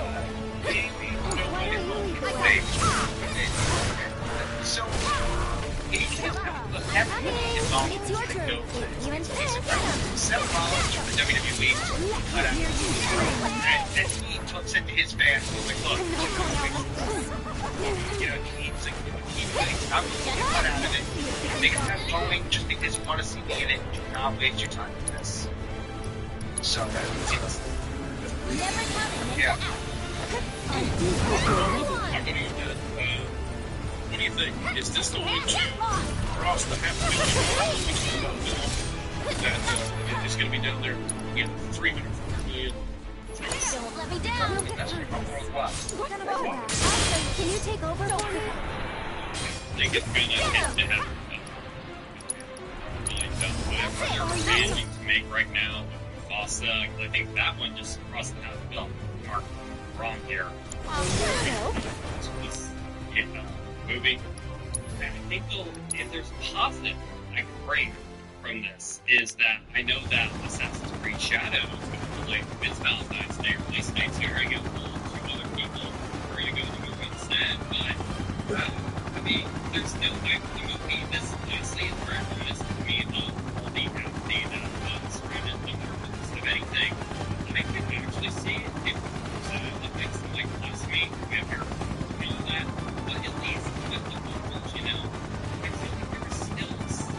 [SPEAKER 8] So,
[SPEAKER 3] It's your turn. You and
[SPEAKER 8] Seth Rollins from the WWE cut out and he talks into his fans and was like, look, I'm going to cut out of it. They can have going just because you want to see me in it. Do not waste your time with this. So that's yeah.
[SPEAKER 6] What do you think? Is this going to cross the $500 million that is going to be down there in $300 million?
[SPEAKER 3] Don't let me down. What about that? Can you take over for me?
[SPEAKER 1] I think it's going to have whatever they're managing to make right now with Vasa. I think that one just crossed the $500 mark wrong here. This movie. And I think if there's a positive I can bring from this is that I know that Assassin's Creed Shadows, like this Valentine's Day release dates here, I get a little to other people. We're going to go to that, but I mean, there's no like the movie. This honestly is very reminiscent to me of all the apathy that surrounded the Marvels of anything. I can actually see it if it makes them like blasphemy. We have your feel that, but at least with the Marvels, you know, I feel like there was still some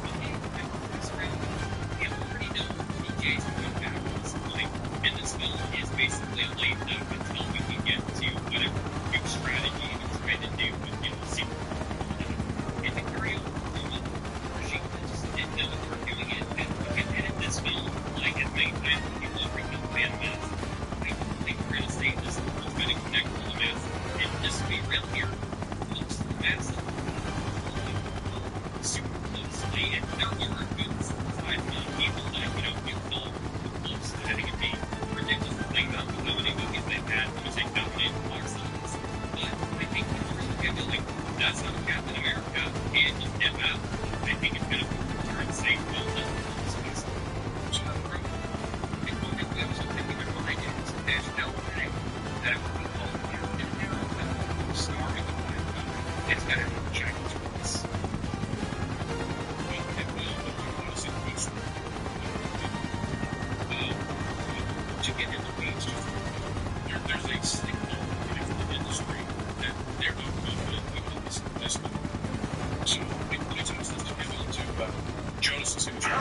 [SPEAKER 1] okay at the first round. We already know DJ's going back at this point, and this film is basically a late up until we can get to whatever big strategy they're trying to do with, you know, Super Bowl. And the carry over from it, regime that just didn't know they were doing it, and you can edit this film like as many times as people have repeat fan mass. I don't think we're going to say this is going to connect to the mass. And just to be real here, most of the mass super closely, and there are a good sized amount of people that, you know, you feel close to having it be ridiculous to think about how many movies they've had because they dominate the box office. But I think if we're looking at like, that's not Captain America, and just dip out. I think it's going to turn safe well done. So, and one thing we also think in mind is there's no way that if we call Captain America starring the black people, it's going to be giant choice. To get in the weeds, there's a signal in the industry that they're not confident even in this movie. So, let's get into Jonas' signature.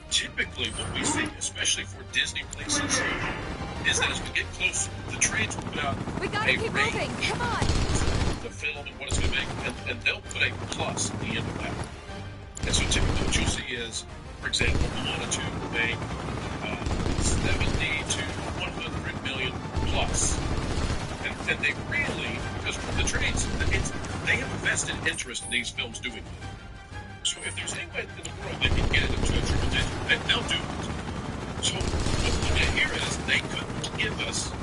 [SPEAKER 1] Typically, what we see, especially for Disney releases, is that as we get closer, the trades will put out
[SPEAKER 13] We gotta keep moving. Come on.
[SPEAKER 6] the film and what it's going to make, and they'll put a plus at the end of that. And so typically what you'll see is, for example, Moana 2 will make 70 to 100 million plus. And they really, because the trades, they have a vested interest in these films doing it. So if there's any way in the world they can get it up to a triple digit, then they'll do it. So what we get here is they couldn't give us,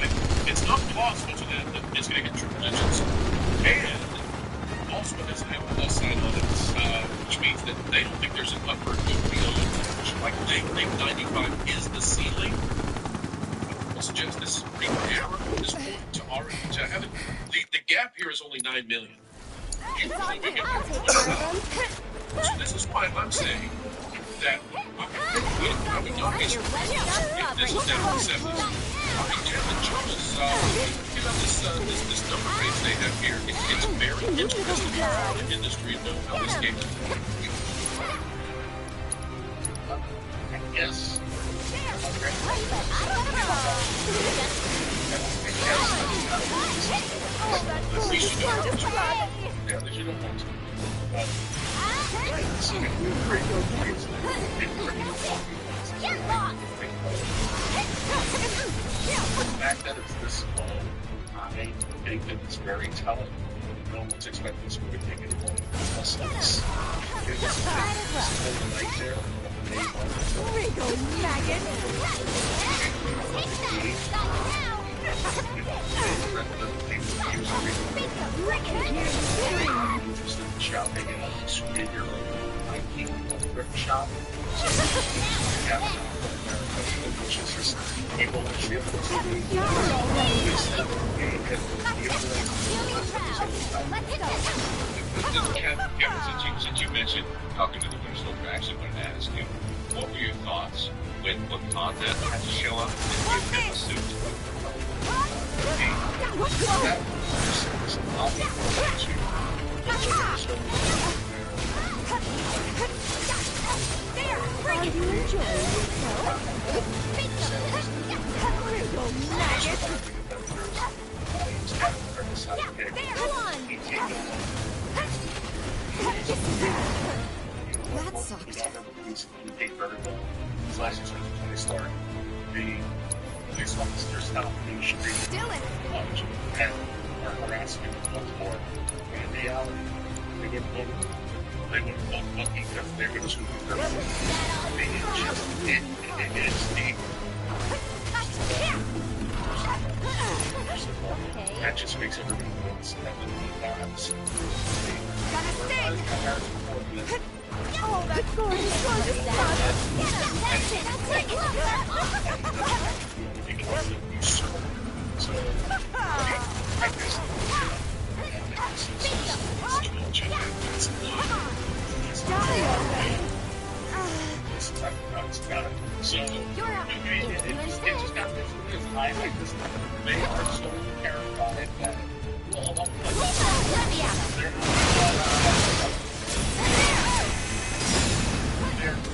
[SPEAKER 6] like, it's not plausible to them that it's going to get triple digits. And also it doesn't have a plus sign on it, which means that they don't think there's an upper beyond. Like they think 95 is the ceiling. I suggest this is pretty narrow at this point to have it. The gap here is only 9 million. So this is why I'm saying that I would not be surprised if this is down to 70. Kevin Jonas, you know, this number range they have here, it's very interesting for the industry to know how this game is.
[SPEAKER 8] Yes.
[SPEAKER 6] At least you don't want to. Yeah, at least you don't want to.
[SPEAKER 8] The fact that it's this slow, I think that it's very telling. No one's expecting this movie to take any more lessons. It's right there.
[SPEAKER 13] Rigo maggot.
[SPEAKER 8] Shopping in a superior thrift shop. Which is just people that ship
[SPEAKER 4] Kevin, since you mentioned talking to the personal I actually wanted to ask you, what were your thoughts when Wakanda had to show up and give him a suit?
[SPEAKER 13] Are you enjoying yourself? Come on! That sucked.
[SPEAKER 8] Flashes when they start the police officers out in the street.
[SPEAKER 13] Dylan!
[SPEAKER 8] And are harassing him once more. In reality, they wouldn't look lucky because they're going to shoot them. It is deep. That just makes everybody feel
[SPEAKER 13] Oh, that's gorgeous, gorgeous.
[SPEAKER 6] So, I guess, so, it just got this from this. I like this. They are so terrified that, well,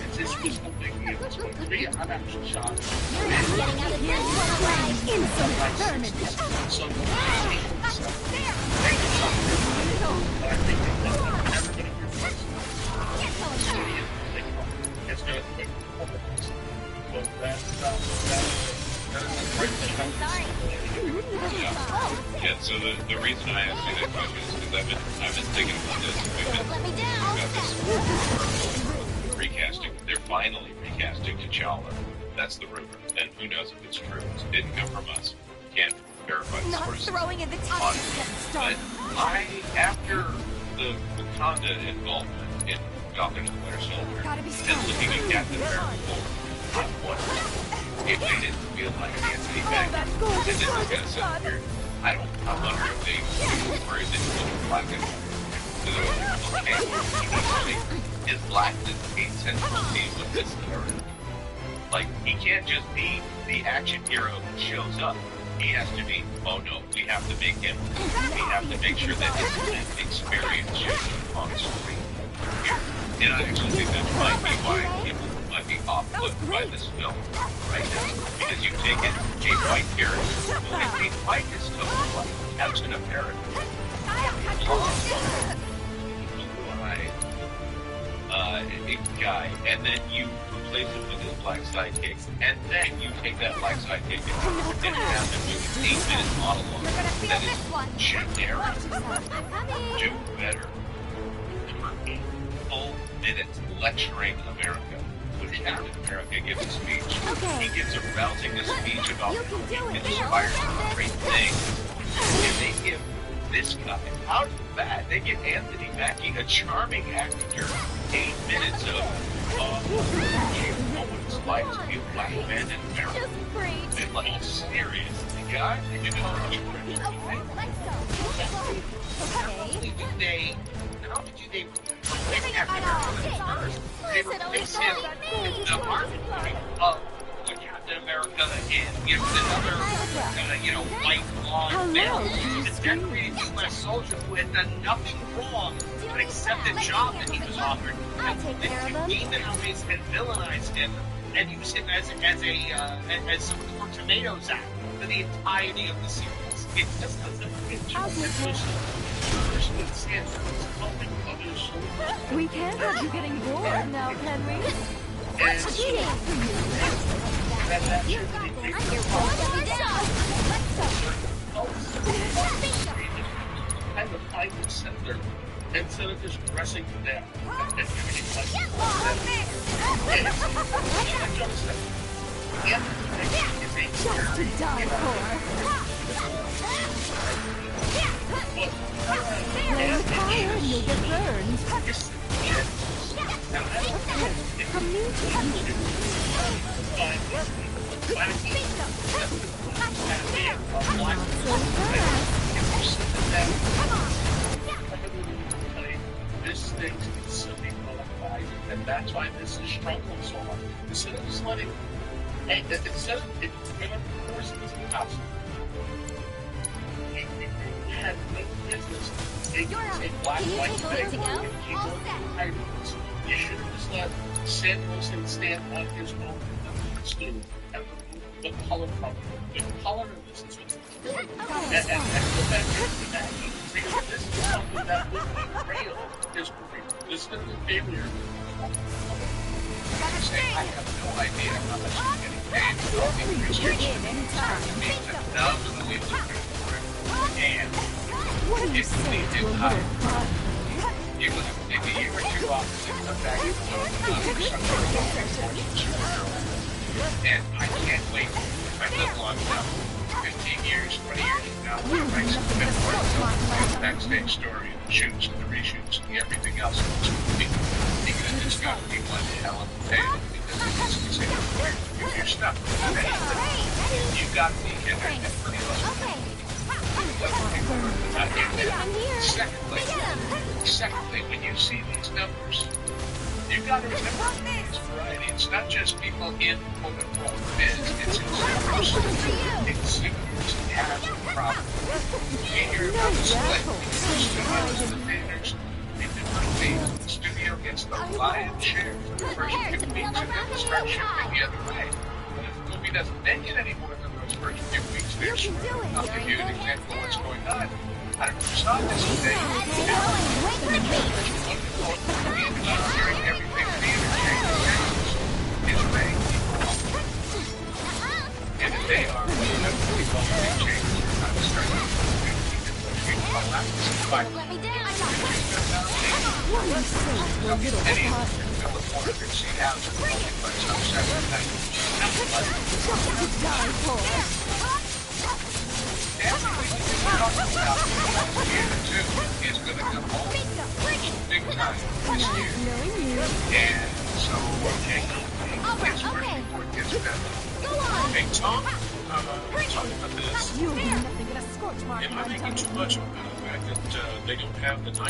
[SPEAKER 6] it's just wishful thinking at this point. For me, I'm actually shocked.
[SPEAKER 3] Getting out of here, you are alive. Insolent
[SPEAKER 6] So, but I think that they're never going to hear from us. It's going to take a couple of months. But that is the right thing.
[SPEAKER 1] Yeah, so the reason I asked you that question is because I've been thinking about this. We've been recasting. They're finally recasting T'Challa. That's the rumor. And who knows if it's true. It didn't come from us. Can't verify the
[SPEAKER 13] Not
[SPEAKER 1] source.
[SPEAKER 13] throwing in the towel.
[SPEAKER 1] But after the Wakanda involvement in Falcon and the Winter Soldier, and looking at Captain America I'm wondering if they didn't feel like Anthony Mackie, and this is going to sound weird. I'm wondering if they were worried that he was black and okay, is black the central theme of this narrative? Like, he can't just be the action hero who shows up. He has to be, oh no, we have to make him, we have to make sure that his experience shows up on screen here. And I actually think that might be why people might be off-put by this film right now. Because you've taken a white character, and a white is totally white, as an American. Guy, and then you replace him with his black sidekick, and then you take that black sidekick and have him do an 8-minute monologue that is generic. Do better. For 8 full minutes lecturing America. When Captain America gives a speech, he gives a rousing speech about being inspired by great things. And they give this guy, out of the bat, they give Anthony Mackie, a charming actor, 8 minutes of what it's like to be a black man in America. And like, seriously, guys, you know, how did they Captain America first? They replaced him with the market of Captain America and gives another, white blonde male to decorate a U.S. soldier who had done nothing wrong but accept the job that he was offered. And demonized and villainized him and use him as some poor tomatoes act for the entirety of the series. It just doesn't fit.
[SPEAKER 13] We can't have you getting bored now, can we?
[SPEAKER 3] What's eating? You got this. I'm your boy. Let's go.
[SPEAKER 6] And the fight is center instead of just pressing them down. And
[SPEAKER 13] Just to die for. Play with fire and you'll get burned. From me to you.
[SPEAKER 6] This thing's consuming qualified, and that's why this is struggling so hard. Instead of just letting, instead of forcing this house, had no business taking a black white thing and keep on you should have just let Sam Wilson stand on his own scheme and remove the color from it. The color of this is what's killing. And put that into that. This is something that would be real. This is going to be failure.
[SPEAKER 1] I have no idea how much you're getting paid for all these restrictions. It means enough of the way we're looking for it. And if we do you would have maybe a year or two off to come back and and I can't wait. If I live long enough, 15 years, 20 years from now, we'll write some backstage story and shoots and reshoots and everything else. Because it's got to be one hell of a day.
[SPEAKER 8] Your stuff. You got the Secondly, when you see these numbers, you got to remember it's variety. It's not just people in quote-unquote biz. It's consumers. Consumers have a problem. And you're about to split studios and the theaters in different ways. The studio gets the lion's share for the first 2 weeks and then the start shifting the other way. But if the movie doesn't make it any more than those first 2 weeks, they're screwed. I'll give you an example of what's going on. I don't know if you saw this today. During everything theater changes is raised. And if they are, people change. I'm starting
[SPEAKER 3] Let me down.
[SPEAKER 8] Is going to come home big time this year. And so we're taking this first before it gets better. Hey, Tom, talking about this. Am I making too much of the fact that they don't have the 95?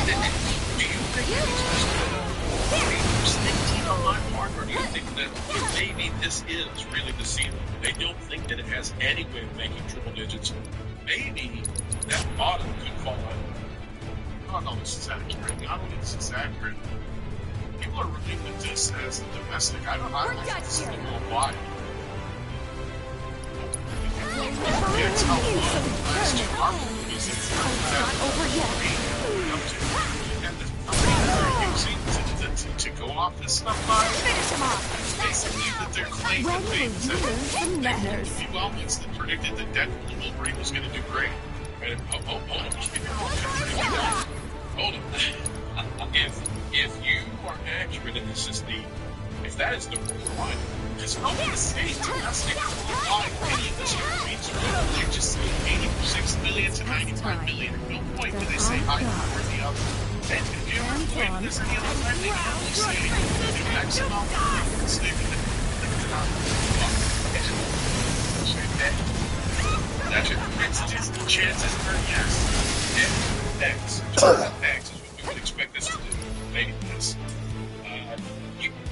[SPEAKER 8] Do you think it's just thinking on my part, or do you think that maybe this is really the ceiling? They don't think that it has any way of making triple digits. Maybe that bottom could fall out. I don't know if this is accurate. I don't know if this is accurate. People are looking at this as domestic. I don't know if this is worldwide. It's how the last 2 Marvel movies that over yet. And the they're using to go off this stuff by basically that they're claiming things that the elements that predicted that Deadpool and Wolverine was going to do great. And hold on, if you are accurate and this is if that is the worldwide, because nobody say domestic worldwide any of this means they just say 86 million to 95 million. At no point do they say either or the other. And if you ever point to this any other time, they can only say X amount of that's it. It's just the chances are yes. X is what we would expect this to do. Maybe this.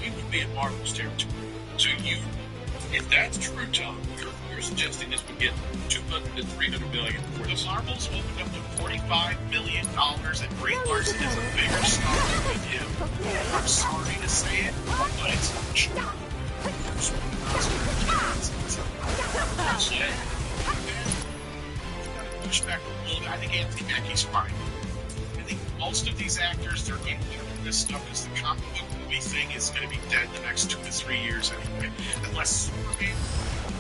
[SPEAKER 8] We would be in Marvel's territory. So if that's true, Tom, you're suggesting this would get 200 to 300 million. For the Marvels opened up to $45 million, and Brie Larson is a bigger star than him. I'm sorry to say it, but it's true. Push back a little bit. I think Anthony Mackie's fine. I think most of these actors, they're getting this stuff because the comic book movie thing is going to be dead in the next 2 to 3 years anyway. Unless Superman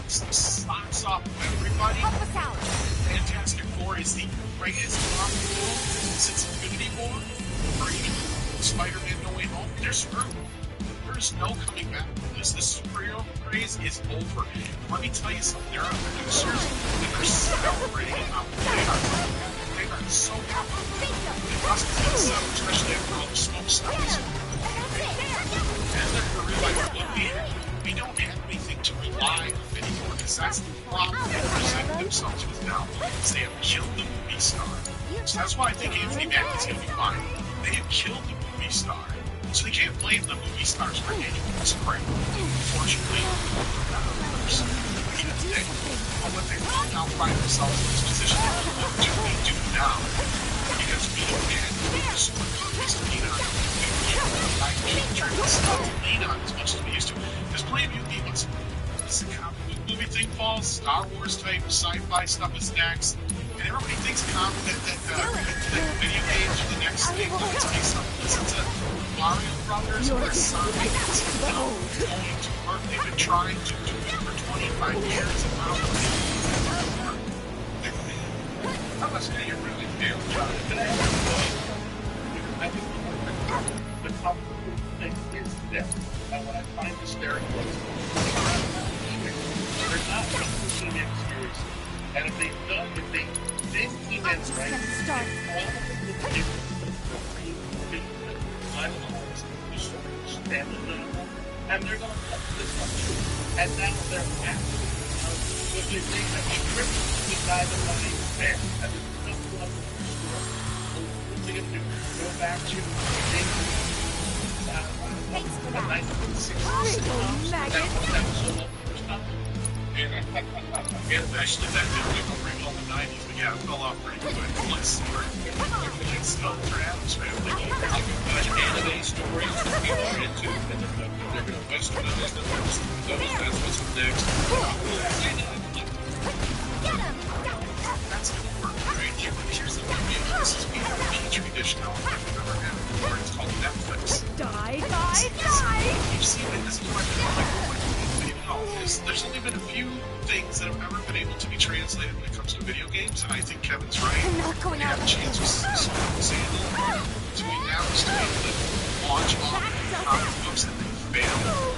[SPEAKER 8] slaps off everybody. Fantastic Four is the greatest comic book since Infinity War, or even Spider-Man No Way Home. They're screwed. There's no coming back from this. The superhero craze is over. Let me tell you something. There are producers that are celebrating how they are so happy. They must be so, especially after all the smoke stops. And they're realizing, look, we don't have anything to rely on anymore, because that's the problem they present themselves with now. Is they have killed the movie star. So that's why I think Anthony Mackie's going to be fine. They have killed the movie star. So they can't blame the movie stars for anyone's crap. Unfortunately, what they will now find themselves in this position, what do we do now? Because we don't have the super companies to lean on. I keep trying to lean on as much as we used to. Because believe you me, once this comic book movie thing falls, Star Wars type sci-fi stuff is next, and everybody thinks that video games are the next thing. Let me tell you something. Listen to Mario Brothers or Sonic. It's not going to work. They've been trying to do it for 25 years. And now how much do you really feel, John? I think the top thing is that. And what I find hysterical is they're not taking He-Man seriously. And if they don't, if they did He-Man's right, all of the different I'm always standard level, and they're going to up this much. And now they're after what they think that strict beside the money fair. And there's no one what's they going to do? Go back to
[SPEAKER 3] Thanks for that.
[SPEAKER 8] 1966 that was so long first time.
[SPEAKER 6] And especially that didn't bring all the 90s, but yeah, it fell off pretty quick. Let's see. It's still for Adam's family.
[SPEAKER 4] Anime stories that people are into, and they're going to westernize them. That's what's next.
[SPEAKER 6] That's going to work great. Here's the thing. This is being a petri dish now. I've never had it before. It's called Netflix.
[SPEAKER 13] Die!
[SPEAKER 6] You've seen it. This is what there's only been a few things that have ever been able to be translated when it comes to video games, and I think Kevin's right.
[SPEAKER 3] I'm not going
[SPEAKER 6] They have
[SPEAKER 3] out.
[SPEAKER 6] a chance with Sandal to be able to launch on comic books that they failed.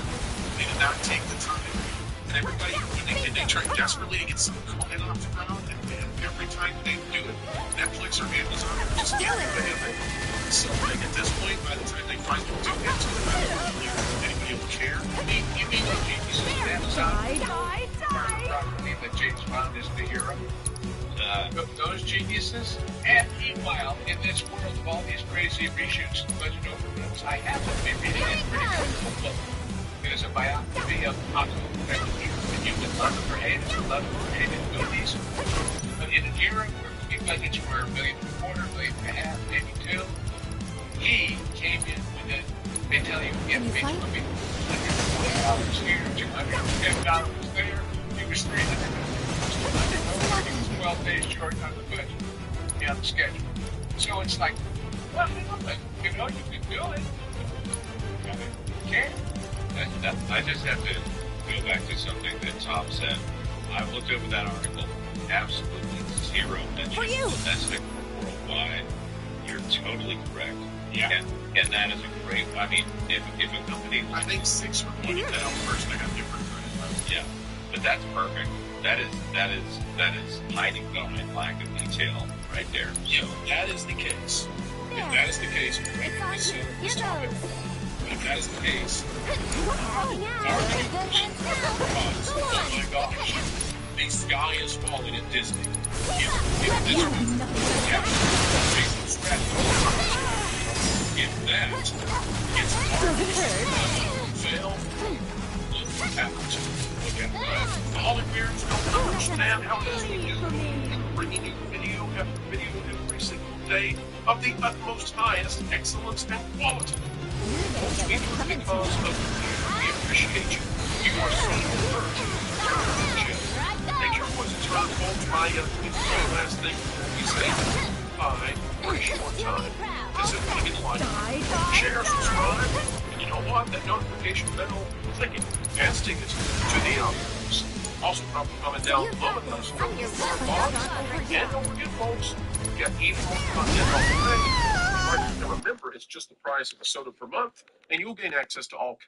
[SPEAKER 6] They did not take the time. And everybody, when they try desperately to get some content off the ground, and every time they do it, Netflix or Amazon just can't abandon it. So, like, at this point, by the time they finally do get to it, I don't think anybody will care.
[SPEAKER 8] You mean the geniuses of Amazon?
[SPEAKER 13] Die!
[SPEAKER 8] Property that James Bond is the hero? Those geniuses? And meanwhile, in this world of all these crazy reshoots and budget overruns, I happen to be reading a pretty critical book. It is a biography of Otto Preminger, the human lover for hated movies. But in an era where movie budgets were $1.25 million, $1.5 million, maybe $2 million, he came in with it. They tell you, it makes movie $140 here, $210 there. He was $300. He was 12 days short on the budget, on the schedule. So it's like, what happened? You know, you can do it. You can't.
[SPEAKER 4] I just have to go back to something that Tom said. I looked over that article. Absolutely zero mention of domestic or worldwide. You're totally correct.
[SPEAKER 6] Yeah.
[SPEAKER 4] And that is a great. I mean, if a company,
[SPEAKER 6] I think 6 were pointed out first. I got different credit.
[SPEAKER 4] yeah, but that's perfect. That is hiding behind lack of detail right there.
[SPEAKER 6] Yeah, that is the case. If that is the case,
[SPEAKER 3] It's on
[SPEAKER 6] so
[SPEAKER 3] you.
[SPEAKER 6] this
[SPEAKER 3] Here
[SPEAKER 6] topic.
[SPEAKER 3] goes.
[SPEAKER 6] But if that is the case,
[SPEAKER 3] Holding out.
[SPEAKER 6] oh my gosh, the sky is falling at Disney. If this basic strategy, if that gets fail, look out. Look out. The Hollywoodians don't understand how Disney is bringing you video after video every single day of the utmost highest excellence and quality. We do it because of we appreciate you. You are seen and heard. Make your voices heard both by the last thing you say. I appreciate your time. Visit me in life. Share, subscribe, and you know what? That notification bell, click it, and stick it to the algorithms. Also, drop a comment down below and let us know your thoughts. And don't forget, folks, get even more content all the way. And remember, it's just the price of a soda per month, and you'll gain access to all